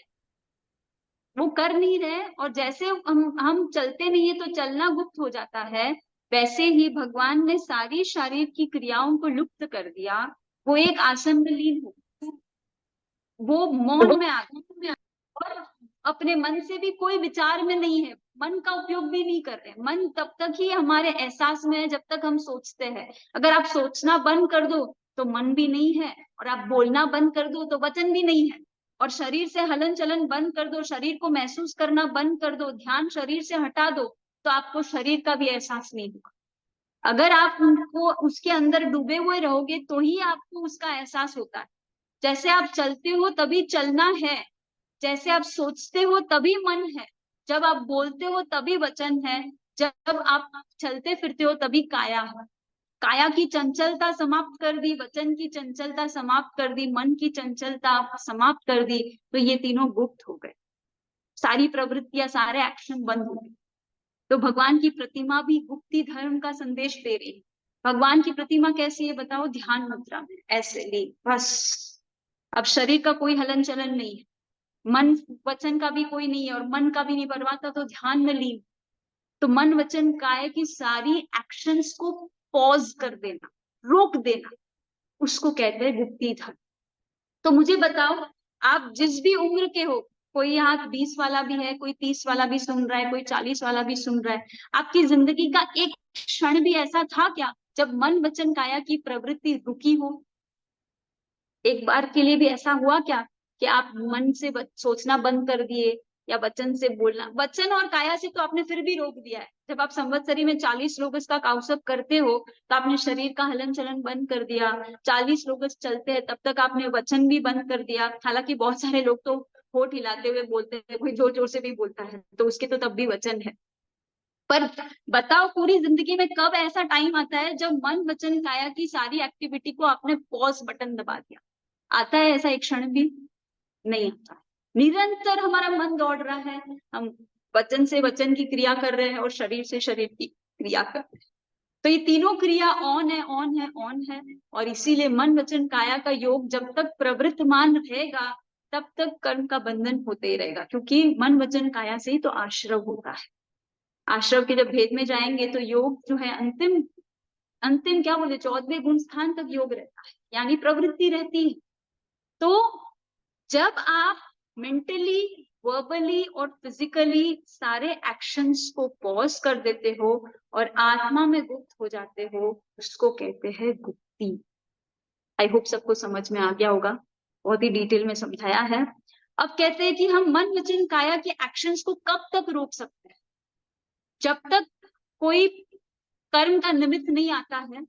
Speaker 1: वो कर नहीं रहे। और जैसे हम चलते नहीं है तो चलना गुप्त हो जाता है, वैसे ही भगवान ने सारी शारीरिक की क्रियाओं को लुप्त कर दिया। वो एक आसन में लीन हो, वो मौन में आ गए, और अपने मन से भी कोई विचार में नहीं है, मन का उपयोग भी नहीं कर रहे। मन तब तक ही हमारे एहसास में है जब तक हम सोचते हैं। अगर आप सोचना बंद कर दो तो मन भी नहीं है, और आप बोलना बंद कर दो तो वचन भी नहीं है, और शरीर से हलन चलन बंद कर दो, शरीर को महसूस करना बंद कर दो, ध्यान शरीर से हटा दो, तो आपको शरीर का भी एहसास नहीं होगा। अगर आप उनको उसके अंदर डूबे हुए रहोगे तो ही आपको उसका एहसास होता है। जैसे आप चलते हो तभी चलना है, जैसे आप सोचते हो तभी मन है, जब आप बोलते हो तभी वचन है, जब आप चलते फिरते हो तभी काया है। काया की चंचलता समाप्त कर दी, वचन की चंचलता समाप्त कर दी, मन की चंचलता समाप्त कर दी, तो ये तीनों गुप्त हो गए, सारी प्रवृत्तियां, सारे एक्शन बंद हो गए। तो भगवान की प्रतिमा भी गुप्ति धर्म का संदेश दे रही है। भगवान की प्रतिमा कैसी है बताओ? ध्यान मुद्रा में ऐसे ली, बस। अब शरीर का कोई हलन चलन नहीं है, मन वचन का भी कोई नहीं है, और मन का भी नहीं परवाता, तो ध्यान में ली। तो मन वचन काया की सारी एक्शंस को पॉज कर देना, रोक देना, उसको कहते हैं गुप्ती धर्म। तो मुझे बताओ, आप जिस भी उम्र के हो, कोई यहाँ 20 वाला भी है, कोई 30 वाला भी सुन रहा है, कोई 40 वाला भी सुन रहा है, आपकी जिंदगी का एक क्षण भी ऐसा था क्या जब मन वचन काया की प्रवृत्ति रुकी हो? एक बार के लिए भी ऐसा हुआ क्या कि आप मन से सोचना बंद कर दिए, या वचन से बोलना? वचन और काया से तो आपने फिर भी रोक दिया है। जब आप संवत्सरी में 40 रोगस का काउसव करते हो, तो आपने शरीर का हलन चलन बंद कर दिया। 40 रोगस चलते हैं तब तक आपने वचन भी बंद कर दिया। हालांकि बहुत सारे लोग तो होठ हिलाते हुए बोलते हैं, कोई जोर जोर से भी बोलता है, तो उसके तो तब भी वचन है। पर बताओ, पूरी जिंदगी में कब ऐसा टाइम आता है जब मन वचन काया की सारी एक्टिविटी को आपने पॉज बटन दबा दिया? आता है ऐसा एक क्षण भी? नहीं आता। निरंतर हमारा मन दौड़ रहा है, हम वचन से वचन की क्रिया कर रहे हैं और शरीर से शरीर की क्रिया कर रहे हैं। तो ये तीनों क्रिया ऑन है, ऑन है, ऑन है। और इसीलिए मन वचन काया का योग जब तक प्रवृत्तमान रहेगा, तब तक कर्म का बंधन होते ही रहेगा, क्योंकि मन वचन काया से ही तो आश्रव होता है। आश्रव के जब भेद में जाएंगे तो योग जो है अंतिम अंतिम क्या बोले, 14वें गुण स्थान तक योग रहता है, यानी प्रवृत्ति रहती है। तो जब आप मेंटली, वर्बली और फिजिकली सारे एक्शंस को पॉज कर देते हो और आत्मा में गुप्त हो जाते हो, उसको कहते हैं गुप्ती। आई होप सबको समझ में आ गया होगा, बहुत ही डिटेल में समझाया है। अब कहते हैं कि हम मन वचन काया के एक्शंस को कब तक रोक सकते हैं? जब तक कोई कर्म का निमित्त नहीं आता है,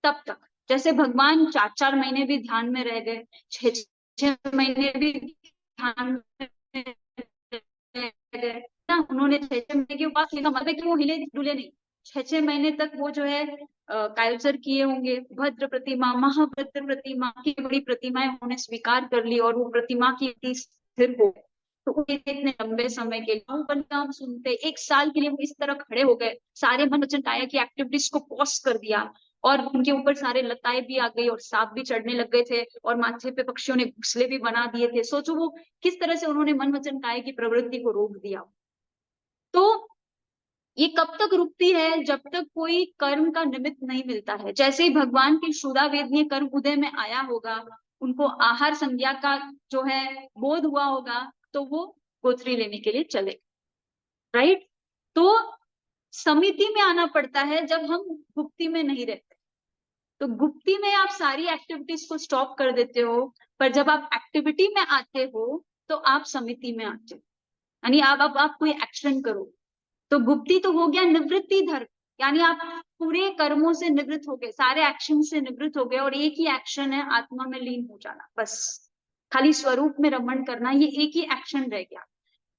Speaker 1: तब तक। जैसे भगवान 4-4 महीने भी ध्यान में रह गए, 6-6 महीने भी ध्यान में रह गए ना, उन्होंने 6-6 महीने के उपास लिखा, मतलब कि वो हिले डुले नहीं। 6-6 महीने तक वो जो है कायोत्सर्ग किए होंगे। भद्र प्रतिमा, महाभद्र प्रतिमा की बड़ी प्रतिमाएं उन्होंने स्वीकार कर ली, और वो प्रतिमा की स्थिर हो गए। तो इतने लंबे समय के लिए परिणाम सुनते, 1 साल के लिए वो इस तरह खड़े हो गए, सारे मन वचन काया की एक्टिविटीज को पॉज कर दिया, और उनके ऊपर सारे लताएं भी आ गई और सांप भी चढ़ने लग गए थे, और माथे पे पक्षियों ने घोंसले भी बना दिए थे। सोचो वो किस तरह से उन्होंने मन वचन काया की प्रवृत्ति को रोक दिया। तो ये कब तक रुकती है? जब तक कोई कर्म का निमित्त नहीं मिलता है। जैसे ही भगवान के क्षुधावेदनीय कर्म उदय में आया होगा, उनको आहार संज्ञा का जो है बोध हुआ होगा, तो वो गोत्री लेने के लिए चले, राइट? तो समिति में आना पड़ता है जब हम गुप्ती में नहीं रहते। तो गुप्ती में आप सारी एक्टिविटीज को स्टॉप कर देते हो, पर जब आप एक्टिविटी में आते हो तो आप समिति में आते हो, यानी आप कोई एक्शन करो। तो गुप्ती तो हो गया निवृत्ति धर्म, यानी आप पूरे कर्मों से निवृत्त हो गए, सारे एक्शन से निवृत्त हो गए, और एक ही एक्शन है आत्मा में लीन हो जाना, बस। खाली स्वरूप में रमण करना, ये एक ही एक्शन रह गया।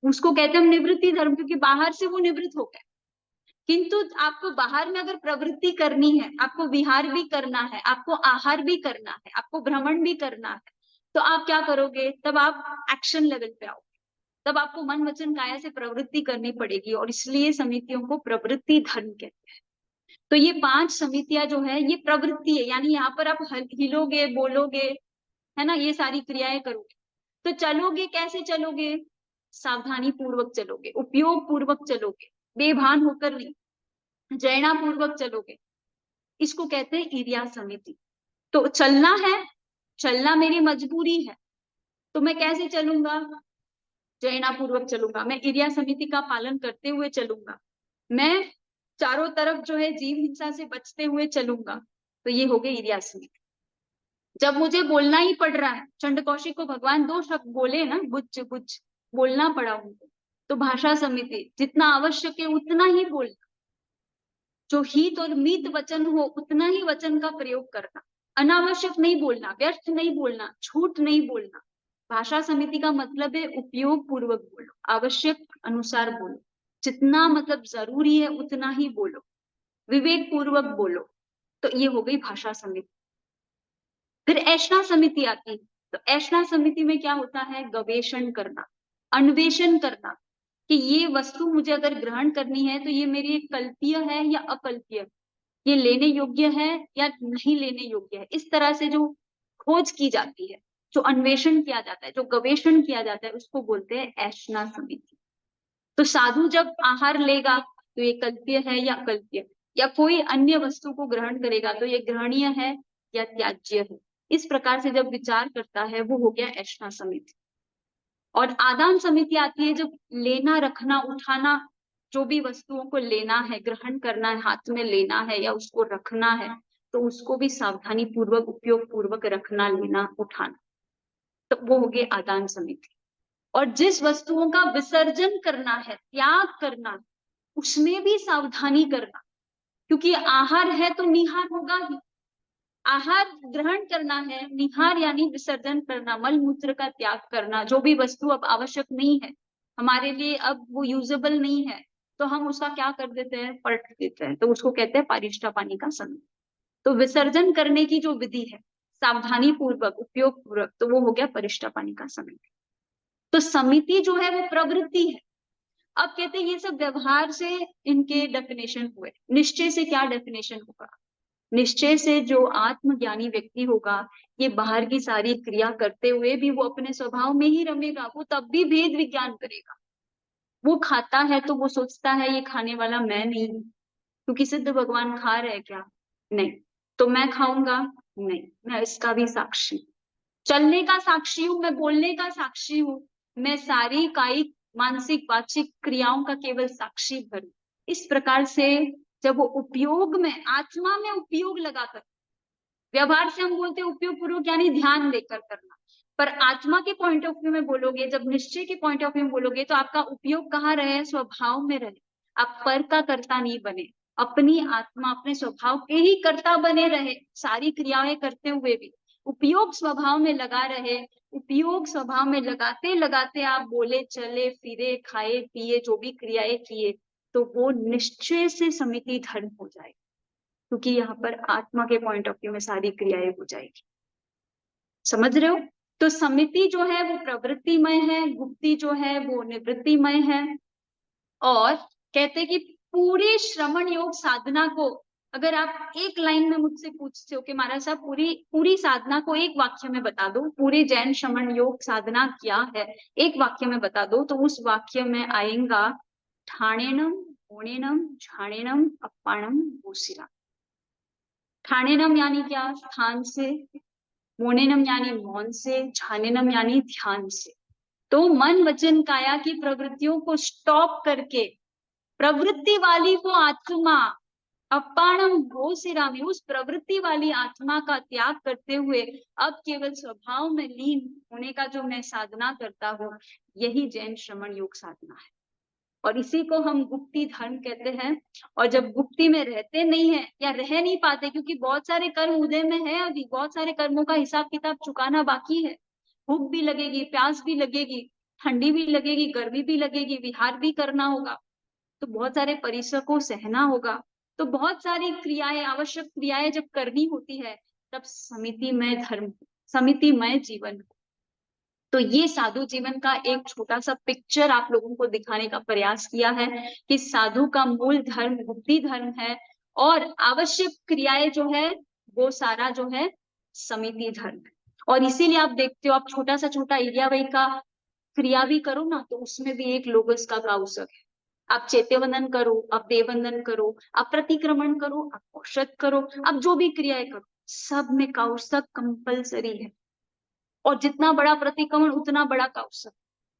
Speaker 1: उसको कहते हैं हम निवृत्ति धर्म, क्योंकि बाहर से वो निवृत्त हो गए। किंतु आपको बाहर में अगर प्रवृत्ति करनी है, आपको विहार भी करना है, आपको आहार भी करना है, आपको भ्रमण भी करना है, तो आप क्या करोगे? तब आप एक्शन लेवल पे आओ, तब आपको मन वचन काया से प्रवृत्ति करनी पड़ेगी, और इसलिए समितियों को प्रवृत्ति धर्म कहते हैं। तो ये 5 समितियां जो है ये प्रवृत्ति है, यानी यहाँ पर आप हिलोगे, बोलोगे, है ना, ये सारी क्रियाएं करोगे। तो चलोगे कैसे चलोगे? सावधानी पूर्वक चलोगे, उपयोग पूर्वक चलोगे, बेभान होकर नहीं, जयना पूर्वक चलोगे। इसको कहते हैं ईर्या समिति। तो चलना है, चलना मेरी मजबूरी है, तो मैं कैसे चलूंगा? जयना पूर्वक चलूंगा, मैं ईर्या समिति का पालन करते हुए चलूंगा, मैं चारों तरफ जो है जीव हिंसा से बचते हुए चलूंगा। तो ये हो गई ईर्या समिति। जब मुझे बोलना ही पड़ रहा है, चंड कौशिक को भगवान 2 शब्द बोले ना, बुच्च बुच्च, बोलना पड़ा उनको, तो भाषा समिति, जितना आवश्यक है उतना ही बोलना, जो हित और मीत वचन हो उतना ही वचन का प्रयोग करना, अनावश्यक नहीं बोलना, व्यर्थ नहीं बोलना, झूठ नहीं बोलना। भाषा समिति का मतलब है उपयोग पूर्वक बोलो, आवश्यक अनुसार बोलो, जितना मतलब जरूरी है उतना ही बोलो, विवेक पूर्वक बोलो। तो ये हो गई भाषा समिति। फिर ऐषणा समिति आती है। तो ऐषणा समिति में क्या होता है? गवेषण करना, अन्वेषण करना, कि ये वस्तु मुझे अगर ग्रहण करनी है तो ये मेरी कल्पीय है या अकल्पीय। ये लेने योग्य है या नहीं लेने योग्य है, इस तरह से जो खोज की जाती है, जो अन्वेषण किया जाता है, जो गवेषण किया जाता है, उसको बोलते हैं ऐषणा समिति। तो साधु जब आहार लेगा तो ये कल्प्य है या अकल्प्य, या कोई अन्य वस्तु को ग्रहण करेगा तो ये ग्रहणीय है या त्याज्य है, इस प्रकार से जब विचार करता है वो हो गया ऐषणा समिति। और आदान समिति आती है जब लेना, रखना, उठाना, जो भी वस्तुओं को लेना है, ग्रहण करना है, हाथ में लेना है या उसको रखना है, तो उसको भी सावधानी पूर्वक, उपयोग पूर्वक रखना, लेना, उठाना, तो वो हो गए आदान समिति। और जिस वस्तुओं का विसर्जन करना है, त्याग करना, उसमें भी सावधानी करना, क्योंकि आहार है तो निहार होगा ही। आहार ग्रहण करना है, निहार यानी विसर्जन करना, मल मूत्र का त्याग करना, जो भी वस्तु अब आवश्यक नहीं है हमारे लिए, अब वो यूजेबल नहीं है, तो हम उसका क्या कर देते हैं, पलट देते हैं, तो उसको कहते हैं पारिष्टा पानी का समय। तो विसर्जन करने की जो विधि है, सावधानी पूर्वक, उपयोग पूर्वक, तो वो हो गया परिष्टा पानी का समय। तो समिति जो है वो प्रवृत्ति है। अब कहते हैं ये सब व्यवहार से इनके डेफिनेशन हुए, निश्चय से क्या डेफिनेशन होगा? निश्चय से जो आत्मज्ञानी व्यक्ति होगा, ये बाहर की सारी क्रिया करते हुए भी वो अपने स्वभाव में ही रमेगा, वो तब भी भेद विज्ञान करेगा। वो खाता है तो वो सोचता है ये खाने वाला मैं नहीं हूं, क्योंकि सिद्ध भगवान खा रहे क्या? नहीं। तो मैं खाऊंगा? नहीं, मैं इसका भी साक्षी, चलने का साक्षी हूं, मैं बोलने का साक्षी हूं, मैं सारी कायिक, मानसिक, वाचिक क्रियाओं का केवल साक्षी भर। इस प्रकार से जब वो उपयोग में, आत्मा में उपयोग लगाकर, व्यवहार से हम बोलते हैं उपयोग पूर्वक यानी ध्यान देकर करना, पर आत्मा के पॉइंट ऑफ व्यू में बोलोगे, जब निश्चय के पॉइंट ऑफ व्यू में बोलोगे, तो आपका उपयोग कहाँ रहे? स्वभाव में रहे। आप पर का कर्ता नहीं बने, अपनी आत्मा, अपने स्वभाव के ही कर्ता बने रहे, सारी क्रियाएं करते हुए भी उपयोग स्वभाव में लगा रहे। उपयोग स्वभाव में लगाते लगाते आप बोले, चले, फिरे, खाए, पिए, जो भी क्रियाएं किए, तो वो निश्चय से समिति धर्म हो जाए, क्योंकि यहाँ पर आत्मा के पॉइंट ऑफ व्यू में सारी क्रियाएं हो जाएगी। समझ रहे हो? तो समिति जो है वो प्रवृत्तिमय है, गुप्ति जो है वो निवृत्तिमय है। और कहते कि पूरे श्रवण योग साधना को, अगर आप एक लाइन में मुझसे पूछते हो कि महाराज साहब पूरी पूरी साधना को एक वाक्य में बता दो, पूरे जैन श्रवण योग साधना क्या है, एक वाक्य में बता दो, तो उस वाक्य में आएगा ठाणेनम, होणेनम, झाणेनम, अप्पाणम, भूसिरा। ठाणेनम यानी क्या? स्थान से, मोनेनम यानी मौन से, झानेनम यानी ध्यान से। तो मन, वचन, काया की प्रवृत्तियों को स्टॉप करके प्रवृत्ति वाली वो आत्मा, अपाणम भोसिरामी, उस प्रवृत्ति वाली आत्मा का त्याग करते हुए अब केवल स्वभाव में लीन होने का जो मैं साधना करता हूँ, यही जैन श्रवण योग साधना है। और इसी को हम गुप्ती धर्म कहते हैं। और जब गुप्ती में रहते नहीं है या रह नहीं पाते, क्योंकि बहुत सारे कर्म उदय में है, अभी बहुत सारे कर्मों का हिसाब किताब चुकाना बाकी है, भूख भी लगेगी, प्यास भी लगेगी, ठंडी भी लगेगी, गर्मी भी लगेगी, विहार भी करना होगा, तो बहुत सारे परिसर को सहना होगा, तो बहुत सारी क्रियाएं, आवश्यक क्रियाएं जब करनी होती है, तब समितिमय धर्म, समितिमय जीवन। तो ये साधु जीवन का एक छोटा सा पिक्चर आप लोगों को दिखाने का प्रयास किया है कि साधु का मूल धर्म गुप्ती धर्म है, और आवश्यक क्रियाएं जो है वो सारा जो है समिति धर्म है। और इसीलिए आप देखते हो, आप छोटा सा छोटा इलियाबाई का क्रिया भी करो ना, तो उसमें भी एक लोगस का काउसक है। आप चैत्यवंदन करो, आप देववंदन करो, आप प्रतिक्रमण करो, आप औषध करो, आप जो भी क्रियाएं करो, सब में काउसक कंपलसरी है। और जितना बड़ा प्रतिक्रमण उतना बड़ा काउसक,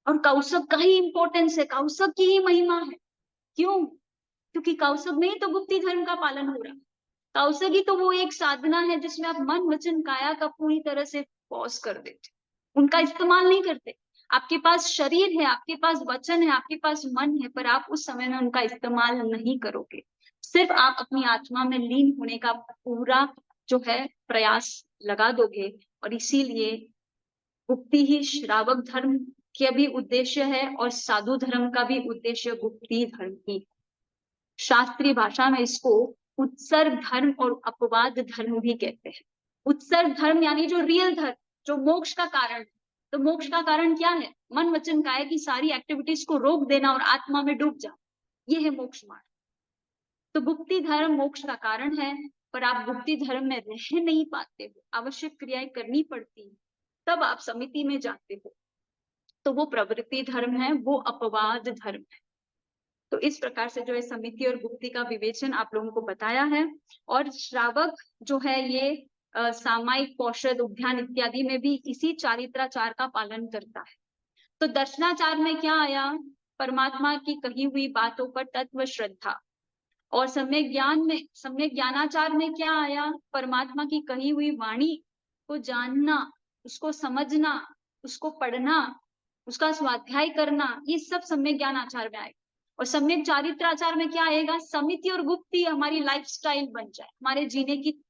Speaker 1: और काउसक का ही इंपॉर्टेंस है, काउसक की ही महिमा है। क्यों? क्योंकि काउसक में ही तो गुप्ती धर्म का पालन हो रहा है। काउसक ही तो वो एक साधना है जिसमें आप मन, वचन, काया का पूरी तरह से पॉज कर देते, उनका इस्तेमाल नहीं करते। आपके पास शरीर है, आपके पास वचन है, आपके पास मन है, पर आप उस समय में उनका इस्तेमाल नहीं करोगे। सिर्फ आप अपनी आत्मा में लीन होने का पूरा जो है प्रयास लगा दोगे। और इसीलिए गुप्ति ही श्रावक धर्म के भी उद्देश्य है, और साधु धर्म का भी उद्देश्य गुप्ति धर्म ही। शास्त्रीय भाषा में इसको उत्सर्ग धर्म और अपवाद धर्म भी कहते हैं। उत्सर्ग धर्म यानी जो रियल धर्म, जो मोक्ष का कारण। तो मोक्ष का कारण क्या है? मन, वचन, काया की सारी एक्टिविटीज को रोक देना और आत्मा में डूब जाना, ये है मोक्ष मार्ग। तो गुप्ती धर्म मोक्ष का कारण है, पर आप गुप्ती धर्म में रह नहीं पाते हो, आवश्यक क्रियाएं करनी पड़ती है, तब आप समिति में जाते हो, तो वो प्रवृत्ति धर्म है, वो अपवाद धर्म है। तो इस प्रकार से जो है समिति और गुप्ती का विवेचन आप लोगों को बताया है। और श्रावक जो है ये सामायिक, पौषध, उद्यान इत्यादि में भी इसी चारित्राचार का पालन करता है। तो दर्शनाचार में क्या आया? परमात्मा की कही हुई बातों पर तत्व श्रद्धा। और सम्यक ज्ञान में, सम्यक ज्ञानाचार में क्या आया? परमात्मा की कही हुई वाणी को जानना, उसको समझना, उसको पढ़ना, उसका स्वाध्याय करना, ये सब सम्यक ज्ञानाचार में आएगा। और सम्यक चारित्राचार में क्या आएगा? समिति और गुप्ती हमारी लाइफस्टाइल बन जाए, हमारे जीने की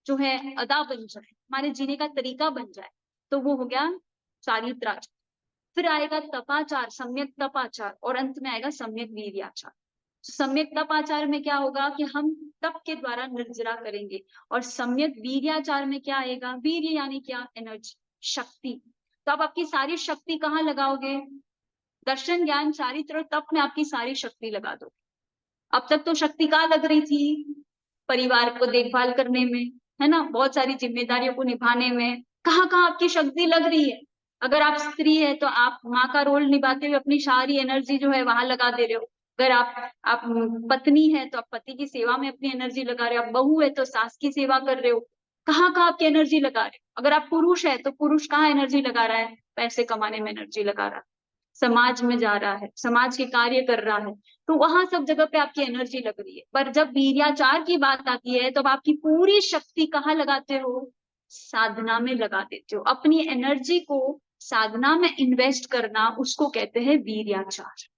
Speaker 1: जो है अदा बन जाए, हमारे जीने का तरीका बन जाए, तो वो हो गया चारित्राचार। फिर आएगा तपाचार, सम्यक तपाचार, और अंत में आएगा सम्यक वीर्याचार। सम्यक तपाचार में क्या होगा कि हम तप के द्वारा निर्जरा करेंगे। और सम्यक वीर्याचार में क्या आएगा? वीर्य यानी क्या? एनर्जी, शक्ति। तो आप आपकी सारी शक्ति कहाँ लगाओगे? दर्शन, ज्ञान, चारित्र और तप में आपकी सारी शक्ति लगा दो। अब तक तो शक्ति कहाँ लग रही थी? परिवार को देखभाल करने में, है ना, बहुत सारी जिम्मेदारियों को निभाने में। कहाँ कहाँ आपकी शक्ति लग रही है? अगर आप स्त्री है तो आप माँ का रोल निभाते हुए अपनी सारी एनर्जी जो है वहां लगा दे रहे हो। अगर आप पत्नी है तो आप पति की सेवा में अपनी एनर्जी लगा रहे हो। आप बहू है तो सास की सेवा कर रहे हो। कहाँ कहाँ आपकी एनर्जी लगा रहे हो? अगर आप पुरुष है तो पुरुष कहाँ एनर्जी लगा रहा है? पैसे कमाने में एनर्जी लगा रहा है, समाज में जा रहा है, समाज के कार्य कर रहा है, तो वहां सब जगह पे आपकी एनर्जी लग रही है। पर जब वीर्याचार की बात आती है तो आपकी पूरी शक्ति कहाँ लगाते हो? साधना में लगा देते हो। अपनी एनर्जी को साधना में इन्वेस्ट करना, उसको कहते हैं वीर्याचार।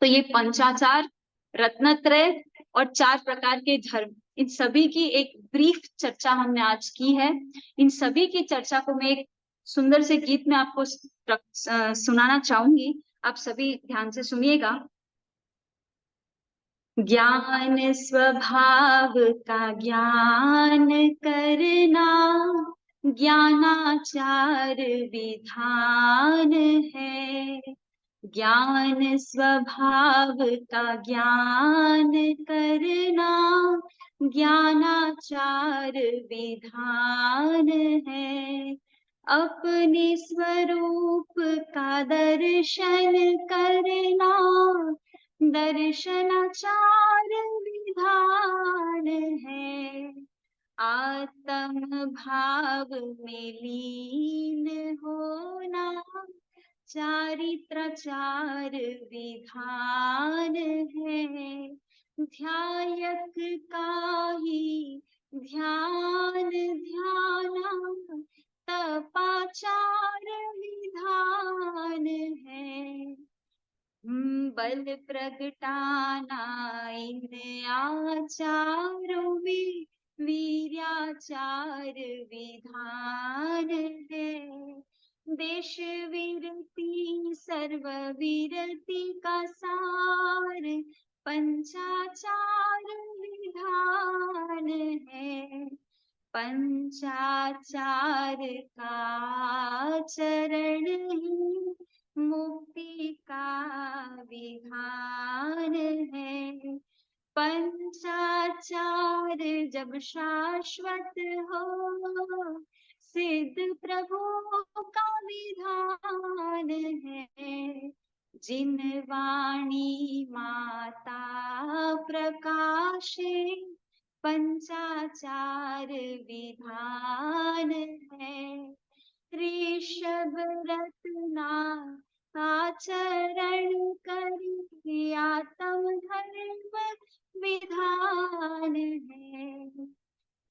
Speaker 1: तो ये पंचाचार, रत्नत्रय और 4 प्रकार के धर्म, इन सभी की एक ब्रीफ चर्चा हमने आज की है। इन सभी की चर्चा को मैं एक सुंदर से गीत में आपको सुनाना चाहूंगी। आप सभी ध्यान से सुनिएगा। ज्ञान स्वभाव का ज्ञान करना, ज्ञानाचार विधान है। ज्ञान स्वभाव का ज्ञान करना, ज्ञानाचार विधान है। अपने स्वरूप का दर्शन करना, दर्शनाचार विधान है। आत्म भाव में लीन होना, चारित्राचार विधान है। ध्यायक का ही ध्यान ध्याना, तपाचार विधान है। बल प्रगटाना इन आचारों में, वीर्याचार विधान है। देश विरति सर्व विरति का सार, पंचाचार विधान है। पंचाचार का चरण ही मुक्ति का विधान है। पंचाचार जब शाश्वत हो, सिद्ध प्रभु का विधान है। जिन वाणी माता प्रकाशे, पंचाचार विधान है। ऋषभ रत्ना आचरण करी, आत्म धर्म विधान है।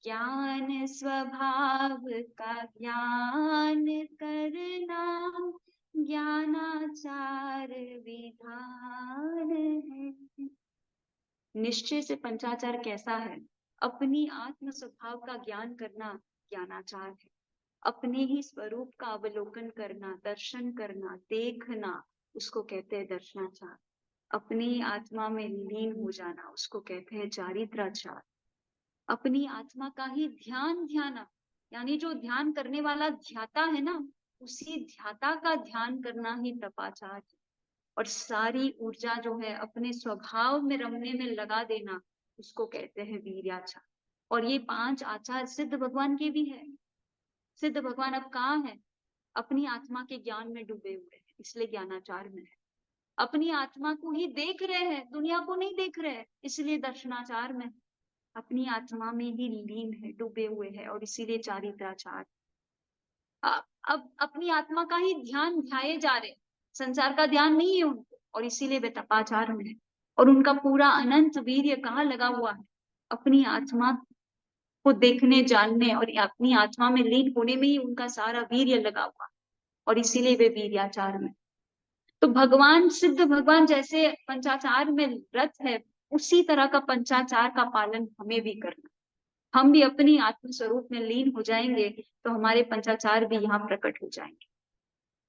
Speaker 1: ज्ञान स्वभाव का ज्ञान करना, ज्ञानाचार विधान है। निश्चय से पंचाचार कैसा है? अपनी आत्म स्वभाव का ज्ञान करना ज्ञानाचार है। अपने ही स्वरूप का अवलोकन करना, दर्शन करना, देखना, उसको कहते हैं दर्शनाचार। अपनी आत्मा में लीन हो जाना, उसको कहते हैं चारित्राचार। अपनी आत्मा का ही ध्यान ध्याना, यानी जो ध्यान करने वाला ध्याता है ना, उसी ध्याता का ध्यान करना ही तपाचार है। और सारी ऊर्जा जो है अपने स्वभाव में रमने में लगा देना, उसको कहते हैं वीर्याचार। और ये 5 आचार सिद्ध भगवान के भी है। सिद्ध भगवान अब कहाँ है? अपनी आत्मा के ज्ञान में डूबे हुए हैं, इसलिए ज्ञानाचार में है। अपनी आत्मा को ही देख रहे हैं, दुनिया को नहीं देख रहे हैं, इसलिए दर्शनाचार में। अपनी आत्मा में ही लीन है, डूबे हुए हैं, और इसीलिए चारित्राचार। अब अपनी आत्मा का ही ध्यान ध्याये जा रहे, संसार का ध्यान नहीं है उनको, और इसीलिए वे तपाचार में है। और उनका पूरा अनंत वीर्य कहाँ लगा हुआ है? अपनी आत्मा को देखने, जानने और अपनी आत्मा में लीन होने में ही उनका सारा वीर्य लगा हुआ, और इसीलिए वे वीर्याचार में। तो भगवान, सिद्ध भगवान जैसे पंचाचार में रत है, उसी तरह का पंचाचार का पालन हमें भी करना। हम भी अपनी आत्म स्वरूप में लीन हो जाएंगे तो हमारे पंचाचार भी यहाँ प्रकट हो जाएंगे,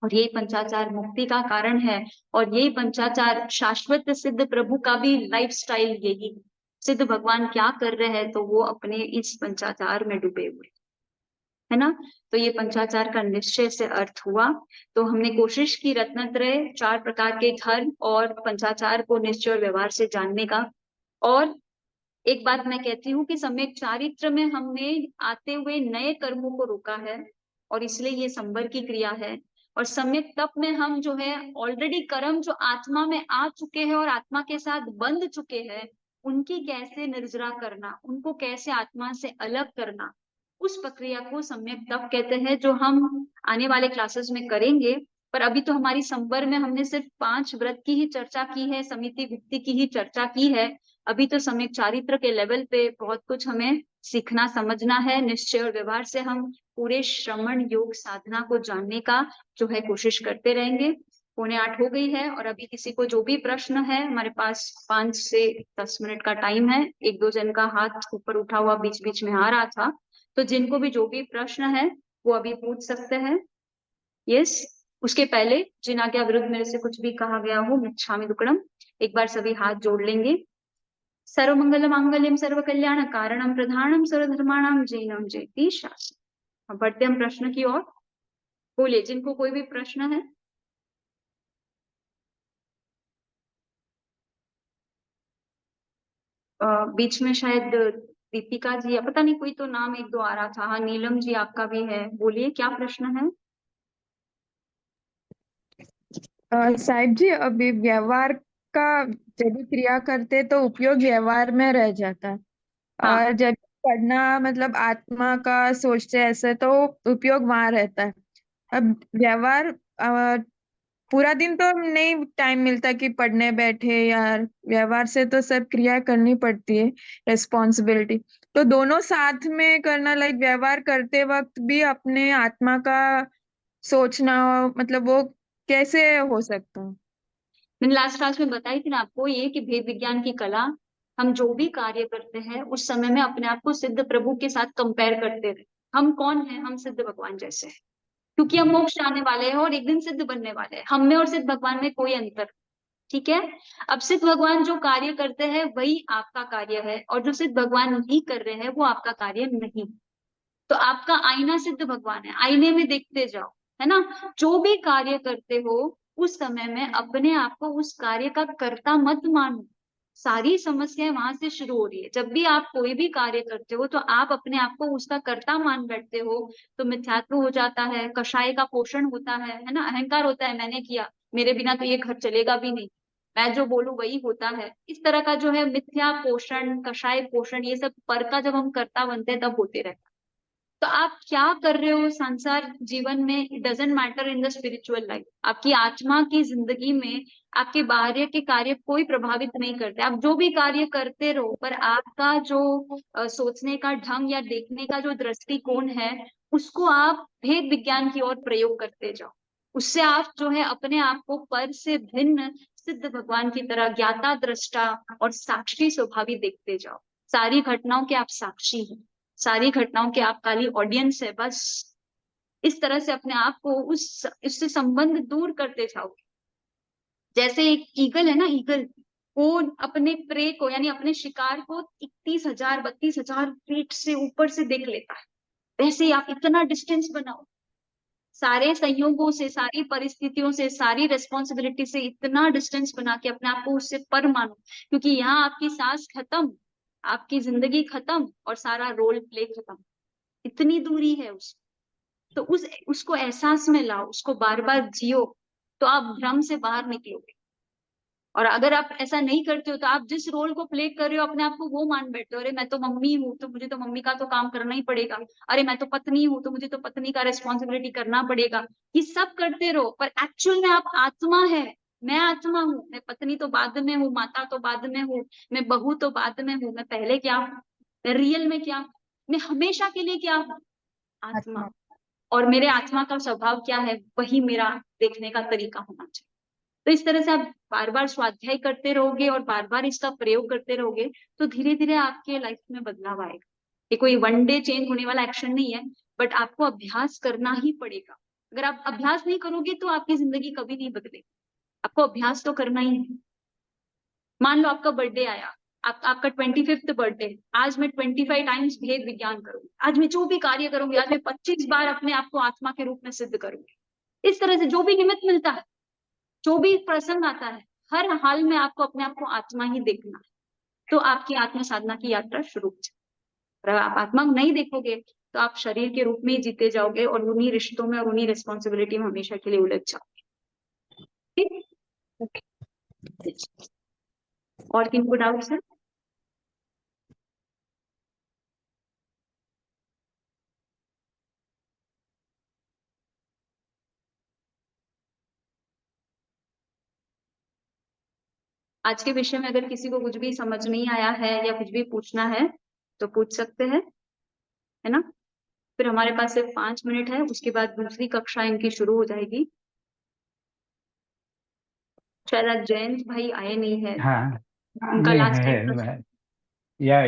Speaker 1: और ये पंचाचार मुक्ति का कारण है। और ये पंचाचार शाश्वत सिद्ध प्रभु का भी लाइफस्टाइल यही। सिद्ध भगवान क्या कर रहे हैं? तो वो अपने इस पंचाचार में डूबे हुए, है ना। तो ये पंचाचार का निश्चय से अर्थ हुआ। तो हमने कोशिश की रत्नत्रय, 4 प्रकार के धर्म और पंचाचार को निश्चय और व्यवहार से जानने का। और एक बात मैं कहती हूँ कि सम्यक चारित्र में हमने आते हुए नए कर्मों को रोका है, और इसलिए ये संवर की क्रिया है। और सम्यक तप में हम जो है ऑलरेडी कर्म जो आत्मा में आ चुके हैं और आत्मा के साथ बंध चुके हैं, उनकी कैसे निर्जरा करना, उनको कैसे आत्मा से अलग करना, उस प्रक्रिया को सम्यक तप कहते हैं, जो हम आने वाले क्लासेस में करेंगे। पर अभी तो हमारी संवर में हमने सिर्फ 5 व्रत की ही चर्चा की है, समिति भुक्ति की ही चर्चा की है। अभी तो सम्यक चारित्र के लेवल पे बहुत कुछ हमें सीखना समझना है। निश्चय और व्यवहार से हम पूरे श्रवण योग साधना को जानने का जो है कोशिश करते रहेंगे। 7:45 हो गई है, और अभी किसी को जो भी प्रश्न है, हमारे पास 5 से 10 मिनट का टाइम है। 1-2 जन का हाथ ऊपर उठा हुआ बीच बीच में आ रहा था, तो जिनको भी जो भी प्रश्न है वो अभी पूछ सकते हैं। यस, उसके पहले जिन आज्ञा विरुद्ध मेरे से कुछ भी कहा गया हो, मिच्छामि दुक्कडम, एक बार सभी हाथ जोड़ लेंगे। सर्वमंगल मांगल्यम सर्व कल्याण कारणम प्रधानम सर्वधर्माणाम जैनम जयति शास्त्रम। बढ़ते हम प्रश्न की ओर। बोलिए, जिनको कोई भी प्रश्न है। बीच में शायद दीपिका जी या पता नहीं कोई तो नाम 1-2 आ रहा था। हाँ, नीलम जी आपका भी है, बोलिए क्या प्रश्न है।
Speaker 2: साहिब जी, अभी व्यवहार का जब भी क्रिया करते तो उपयोग व्यवहार में रह जाता है,
Speaker 1: हाँ
Speaker 2: और जब पढ़ना मतलब आत्मा का सोचते ऐसे तो उपयोग वहां रहता है। अब व्यवहार पूरा दिन तो नहीं टाइम मिलता कि पढ़ने बैठे यार, व्यवहार से तो सब क्रिया करनी पड़ती है, रिस्पॉन्सिबिलिटी। तो दोनों साथ में करना, लाइक व्यवहार करते वक्त भी अपने आत्मा का सोचना, मतलब वो कैसे हो सकता है?
Speaker 1: मैंने लास्ट क्लास में बताई थी ना आपको, ये कि भेद विज्ञान की कला। हम जो भी कार्य करते हैं उस समय में अपने आप को सिद्ध प्रभु के साथ कंपेयर करते रहे। हम कौन है? हम सिद्ध भगवान जैसे हैं, क्योंकि हम मोक्ष जाने वाले हैं और एक दिन सिद्ध बनने वाले हैं। हम में और सिद्ध भगवान में कोई अंतर, ठीक है। अब सिद्ध भगवान जो कार्य करते हैं वही आपका कार्य है, और जो सिद्ध भगवान नहीं कर रहे हैं वो आपका कार्य नहीं। तो आपका आईना सिद्ध भगवान है, आईने में देखते जाओ, है ना। जो भी कार्य करते हो उस समय में अपने आप को उस कार्य का कर्ता मत मानो। सारी समस्याएं वहां से शुरू हो रही है। जब भी आप कोई भी कार्य करते हो तो आप अपने आप को उसका कर्ता मान बैठते हो, तो मिथ्यात्व हो जाता है, कषाय का पोषण होता है ना। अहंकार होता है, मैंने किया, मेरे बिना तो ये घर चलेगा भी नहीं, मैं जो बोलूं वही होता है। इस तरह का जो है मिथ्या पोषण, कषाय पोषण, ये सब पर का जब हम कर्ता बनते हैं तब होते रहता है। तो आप क्या कर रहे हो संसार जीवन में, it doesn't matter in the spiritual life. आपकी आत्मा की जिंदगी में आपके बाहर के कार्य कोई प्रभावित नहीं करते। आप जो भी कार्य करते रहो, पर आपका जो सोचने का ढंग या देखने का जो दृष्टिकोण है, उसको आप भेद विज्ञान की ओर प्रयोग करते जाओ। उससे आप जो है अपने आप को पर से भिन्न सिद्ध भगवान की तरह ज्ञाता, दृष्टा और साक्षी स्वभावी देखते जाओ। सारी घटनाओं के आप साक्षी हैं, सारी घटनाओं के आप खाली ऑडियंस है बस। इस तरह से अपने आप को उससे संबंध दूर करते जाओगे। जैसे एक ईगल है ना, ईगल वो अपने प्रे को यानी अपने शिकार को 31,000 32,000 फीट से ऊपर से देख लेता है। वैसे ही आप इतना डिस्टेंस बनाओ, सारे संयोगों से, सारी परिस्थितियों से, सारी रेस्पॉन्सिबिलिटी से इतना डिस्टेंस बना के अपने आप को उससे पर मानो, क्योंकि यहाँ आपकी सांस खत्म, आपकी जिंदगी खत्म और सारा रोल प्ले खत्म, इतनी दूरी है उस तो उसको एहसास में लाओ, उसको बार बार जियो, तो आप भ्रम से बाहर निकलोगे। और अगर आप ऐसा नहीं करते हो तो आप जिस रोल को प्ले कर रहे हो अपने आप को वो मान बैठते हो, अरे मैं तो मम्मी हूँ तो मुझे तो मम्मी का तो काम करना ही पड़ेगा, अरे मैं तो पत्नी हूँ तो मुझे तो पत्नी का रिस्पॉन्सिबिलिटी करना पड़ेगा। ये सब करते रहो, पर एक्चुअल में आप आत्मा है। मैं आत्मा हूँ, मैं पत्नी तो बाद में हूँ, माता तो बाद में हूँ, मैं बहू तो बाद में हूँ, मैं पहले क्या हूँ, मैं रियल में क्या हूँ, मैं हमेशा के लिए क्या हूँ, आत्मा।
Speaker 2: आत्मा।
Speaker 1: और मेरे आत्मा का स्वभाव क्या है, वही मेरा देखने का तरीका होना चाहिए। तो इस तरह से आप बार बार स्वाध्याय करते रहोगे और बार बार इसका प्रयोग करते रहोगे, तो धीरे धीरे आपके लाइफ में बदलाव आएगा। ये कोई वन डे चेंज होने वाला एक्शन नहीं है, बट आपको अभ्यास करना ही पड़ेगा। अगर आप अभ्यास नहीं करोगे तो आपकी जिंदगी कभी नहीं बदलेगी। आपको अभ्यास तो करना ही है। मान लो आपका बर्थडे आया, आपका 25th बर्थडे, आज मैं 25 टाइम्स भेद विज्ञान करूंगी, आज मैं जो भी कार्य करूंगी, आज मैं 25 बार अपने आप को आत्मा के रूप में सिद्ध करूंगी। इस तरह से जो भी निमित्त मिलता है, जो भी प्रसंग आता है, हर हाल में आपको अपने आप को आत्मा ही देखना है, तो आपकी आत्म साधना की यात्रा शुरू हो जाए। अगर आप आत्मा को नहीं देखोगे तो आप शरीर के रूप में ही जीते जाओगे और उन्हीं रिश्तों में और उन्हीं रिस्पॉन्सिबिलिटी में हमेशा के लिए उलझ जाओगे। ठीक? और किनको डाउट है? आज के विषय में अगर किसी को कुछ भी समझ नहीं आया है या कुछ भी पूछना है तो पूछ सकते हैं, है ना? फिर हमारे पास सिर्फ 5 मिनट है, उसके बाद दूसरी कक्षा इनकी शुरू हो जाएगी। शायद आज जयंत भाई आए नहीं है,
Speaker 3: हाँ
Speaker 1: उनका
Speaker 3: नहीं
Speaker 1: लास्ट टाइम
Speaker 3: या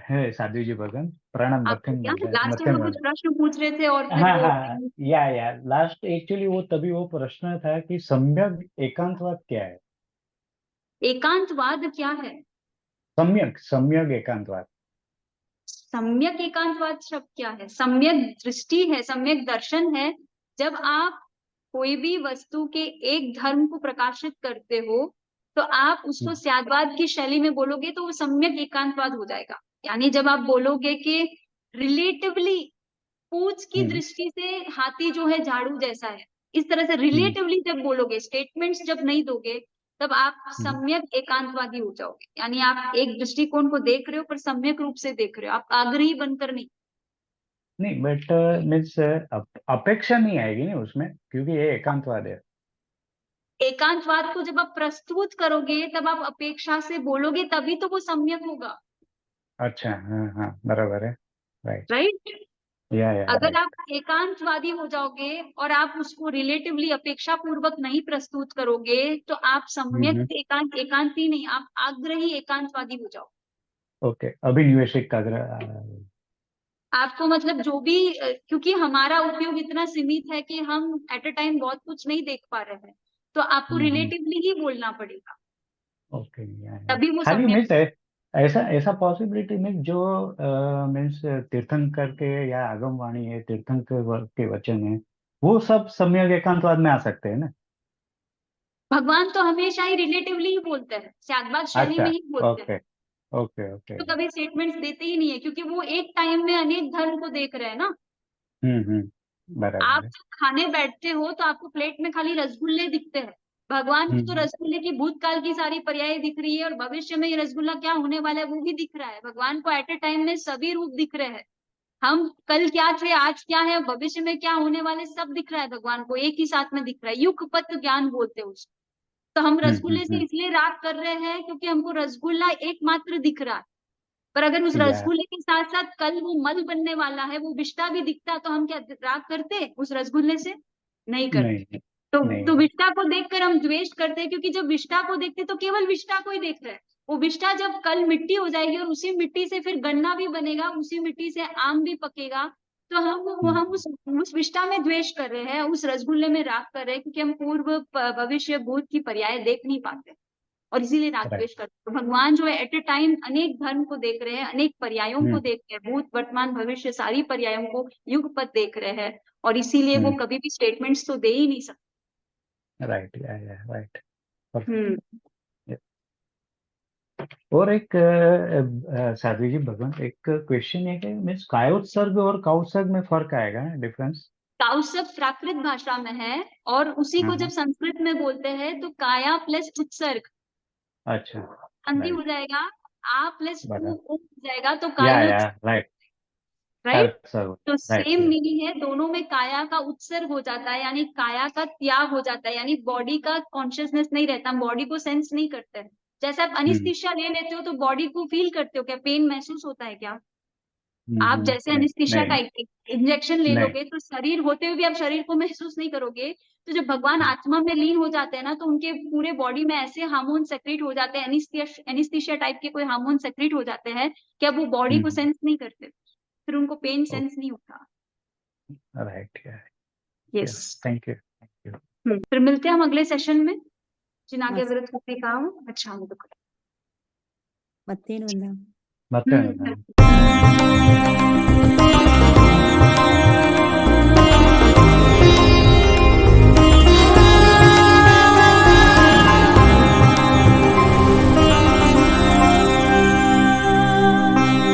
Speaker 3: है साधु जी भगन प्रणाम
Speaker 1: आपको
Speaker 3: मध्यम
Speaker 1: क्या
Speaker 3: मंडल
Speaker 1: लास्ट टाइम
Speaker 3: मध्यम
Speaker 1: वो कुछ
Speaker 3: मंडल।
Speaker 1: प्रश्न पूछ रहे थे और फिर
Speaker 3: हाँ
Speaker 1: वो
Speaker 3: हाँ या लास्ट एक्चुअली वो तभी वो प्रश्न था कि सम्यक एकांतवाद क्या है।
Speaker 1: एकांतवाद क्या है?
Speaker 3: सम्यक सम्यक एकांतवाद।
Speaker 1: सम्यक एकांतवाद शब्द क्या है? सम्यक दृष्टि है, सम्यक दर्शन है। जब आप कोई भी वस्तु के एक धर्म को प्रकाशित करते हो तो आप उसको स्यादवाद की शैली में बोलोगे तो वो सम्यक एकांतवाद हो जाएगा। यानी जब आप बोलोगे कि रिलेटिवली पूंछ की
Speaker 3: हम्म
Speaker 1: दृष्टि से हाथी जो है झाड़ू जैसा है, इस तरह से
Speaker 3: हम्म
Speaker 1: रिलेटिवली जब बोलोगे, स्टेटमेंट्स जब नहीं दोगे, तब आप
Speaker 3: हम्म।
Speaker 1: सम्यक एकांतवादी हो जाओगे। यानी आप एक दृष्टिकोण को देख रहे हो पर सम्यक रूप से देख रहे हो, आप आग्रही बनकर नहीं।
Speaker 3: नहीं बट मीन्स अपेक्षा नहीं आएगी ना उसमें क्योंकि ये एकांतवाद है।
Speaker 1: एकांतवाद को जब आप प्रस्तुत करोगे तब आप अपेक्षा से बोलोगे, तभी तो वो सम्यक होगा।
Speaker 3: अच्छा हाँ हाँ बराबर है। राइट।
Speaker 1: राइट?
Speaker 3: या
Speaker 1: अगर
Speaker 3: राइट।
Speaker 1: आप एकांतवादी हो जाओगे और आप उसको रिलेटिवली अपेक्षा पूर्वक नहीं प्रस्तुत करोगे तो आप सम्यक
Speaker 3: हम्म।
Speaker 1: एकांती नहीं, आप आग्रही एकांतवादी हो जाओगे।
Speaker 3: ओके अभिनिवेशिक का
Speaker 1: आपको मतलब जो भी क्योंकि हमारा उपयोग इतना सीमित है कि हम एट अ टाइम बहुत कुछ नहीं देख पा रहे हैं, तो आपको रिलेटिवली ही बोलना पड़ेगा,
Speaker 3: ओके
Speaker 1: तभी वो
Speaker 3: खाली
Speaker 1: सम्यक।
Speaker 3: मीन्स ऐसा ऐसा पॉसिबिलिटी मीन्स जो मीन्स तीर्थंकर के या आगम वाणी है तीर्थंकर के वचन है वो सब सम्यक एकांतवाद में आ सकते हैं ना।
Speaker 1: भगवान तो हमेशा ही रिलेटिवली ही बोलते हैं, स्यादबाद शैली
Speaker 3: अच्छा
Speaker 1: में ही बोलते हैं।
Speaker 3: Okay okay okay.
Speaker 1: तो कभी स्टेटमेंट्स देते ही नहीं है क्योंकि वो एक टाइम में अनेक धर्म को देख रहे हैं ना। आप
Speaker 3: बराबर है।
Speaker 1: जब खाने बैठते हो तो आपको प्लेट में खाली रसगुल्ले दिखते हैं, भगवान को तो
Speaker 3: हम्म
Speaker 1: रसगुल्ले की भूतकाल की सारी पर्याय दिख रही है और भविष्य में ये रसगुल्ला क्या होने वाला है वो भी दिख रहा है। भगवान को एट ए टाइम में सभी रूप दिख रहे हैं। हम कल क्या थे, आज क्या है, भविष्य में क्या होने वाले, सब दिख रहा है भगवान को, एक ही साथ में दिख रहा है। युगपत ज्ञान बोलते हैं उसको। तो हम रसगुल्ले से
Speaker 3: हम्म।
Speaker 1: इसलिए राग कर रहे हैं क्योंकि हमको रसगुल्ला एकमात्र दिख रहा है। पर अगर उस
Speaker 3: या
Speaker 1: रसगुल्ले के साथ साथ कल वो मल बनने वाला है, वो विष्टा भी दिखता, तो हम क्या राग करते उस रसगुल्ले से? नहीं करते।
Speaker 3: नहीं
Speaker 1: तो
Speaker 3: नहीं।
Speaker 1: विष्टा को देखकर हम द्वेष करते हैं क्योंकि जब विष्टा को देखते तो केवल विष्टा को ही देख रहे हैं। वो विष्टा जब कल मिट्टी हो जाएगी और उसी मिट्टी से फिर गन्ना भी बनेगा, उसी मिट्टी से आम भी पकेगा, तो हम
Speaker 3: हम्म
Speaker 1: उस विष्टा में द्वेष कर रहे हैं, उस रसगुल्ले में राग कर रहे हैं क्योंकि हम पूर्व भविष्य भूत की पर्याय देख नहीं पाते और इसीलिए राग
Speaker 3: राइट।
Speaker 1: द्वेष करते हैं। तो भगवान जो है एट ए टाइम अनेक धर्म को देख रहे हैं, अनेक पर्यायों को
Speaker 3: हम्म
Speaker 1: देख रहे हैं, भूत वर्तमान भविष्य सारी पर्यायों को युगपत देख रहे हैं, और इसीलिए वो कभी भी स्टेटमेंट्स तो दे ही नहीं सकते।
Speaker 3: राइट या राइट।
Speaker 1: हम्म।
Speaker 3: और एक साध्वी जी भगवान, एक क्वेश्चन है कि मीन्स कायोत्सर्ग और काउत्सर्ग में फर्क आएगा ना, डिफरेंस?
Speaker 1: काउसब प्राकृत भाषा में है और उसी को जब
Speaker 3: हाँ,
Speaker 1: संस्कृत में बोलते हैं तो काया प्लस उत्सर्ग
Speaker 3: अच्छा,
Speaker 1: संधि हो
Speaker 3: राइट,
Speaker 1: जाएगा, आ प्लस उ
Speaker 3: बराबर,
Speaker 1: हो जाएगा तो
Speaker 3: या
Speaker 1: कायोत्सर्ग,
Speaker 3: राइट,
Speaker 1: राइट।
Speaker 3: कायोत्सर्ग,
Speaker 1: तो
Speaker 3: राइट,
Speaker 1: सेम
Speaker 3: राइट।
Speaker 1: मीनिंग है, दोनों में काया का उत्सर्ग हो जाता है, यानी काया का त्याग हो जाता है, यानी बॉडी का कॉन्शियसनेस नहीं रहता, हम बॉडी को सेंस नहीं करते हैं। जैसे आप
Speaker 3: हम्म
Speaker 1: अनिस्थिशिया ले लेते हो तो बॉडी को फील करते हो क्या, पेन महसूस होता है क्या? आप जैसे
Speaker 3: नहीं,
Speaker 1: अनिस्थिशिया का
Speaker 3: नहीं,
Speaker 1: इंजेक्शन ले
Speaker 3: नहीं।
Speaker 1: लोगे तो शरीर होते हुए भी आप शरीर को महसूस नहीं करोगे। तो जब भगवान आत्मा में लीन हो जाते हैं ना, तो उनके पूरे बॉडी में ऐसे हार्मोन सेक्रेट हो जाते हैं, एनिस्थीसिया टाइप के कोई हार्मोन सेक्रेट हो जाते हैं कि अब वो बॉडी को सेंस नहीं करते, फिर उनको पेन सेंस नहीं होता।
Speaker 3: Right,
Speaker 1: yes.
Speaker 3: Yes, thank you, thank you.
Speaker 1: फिर मिलते हैं हम अगले सेशन में। जिनाके
Speaker 4: मत-
Speaker 1: विरुद्ध होते काम अच्छा हम दुख।
Speaker 4: मತ್ತೇನು ಅಲ್ಲ
Speaker 3: ಮತ್ತೆ
Speaker 1: हम्म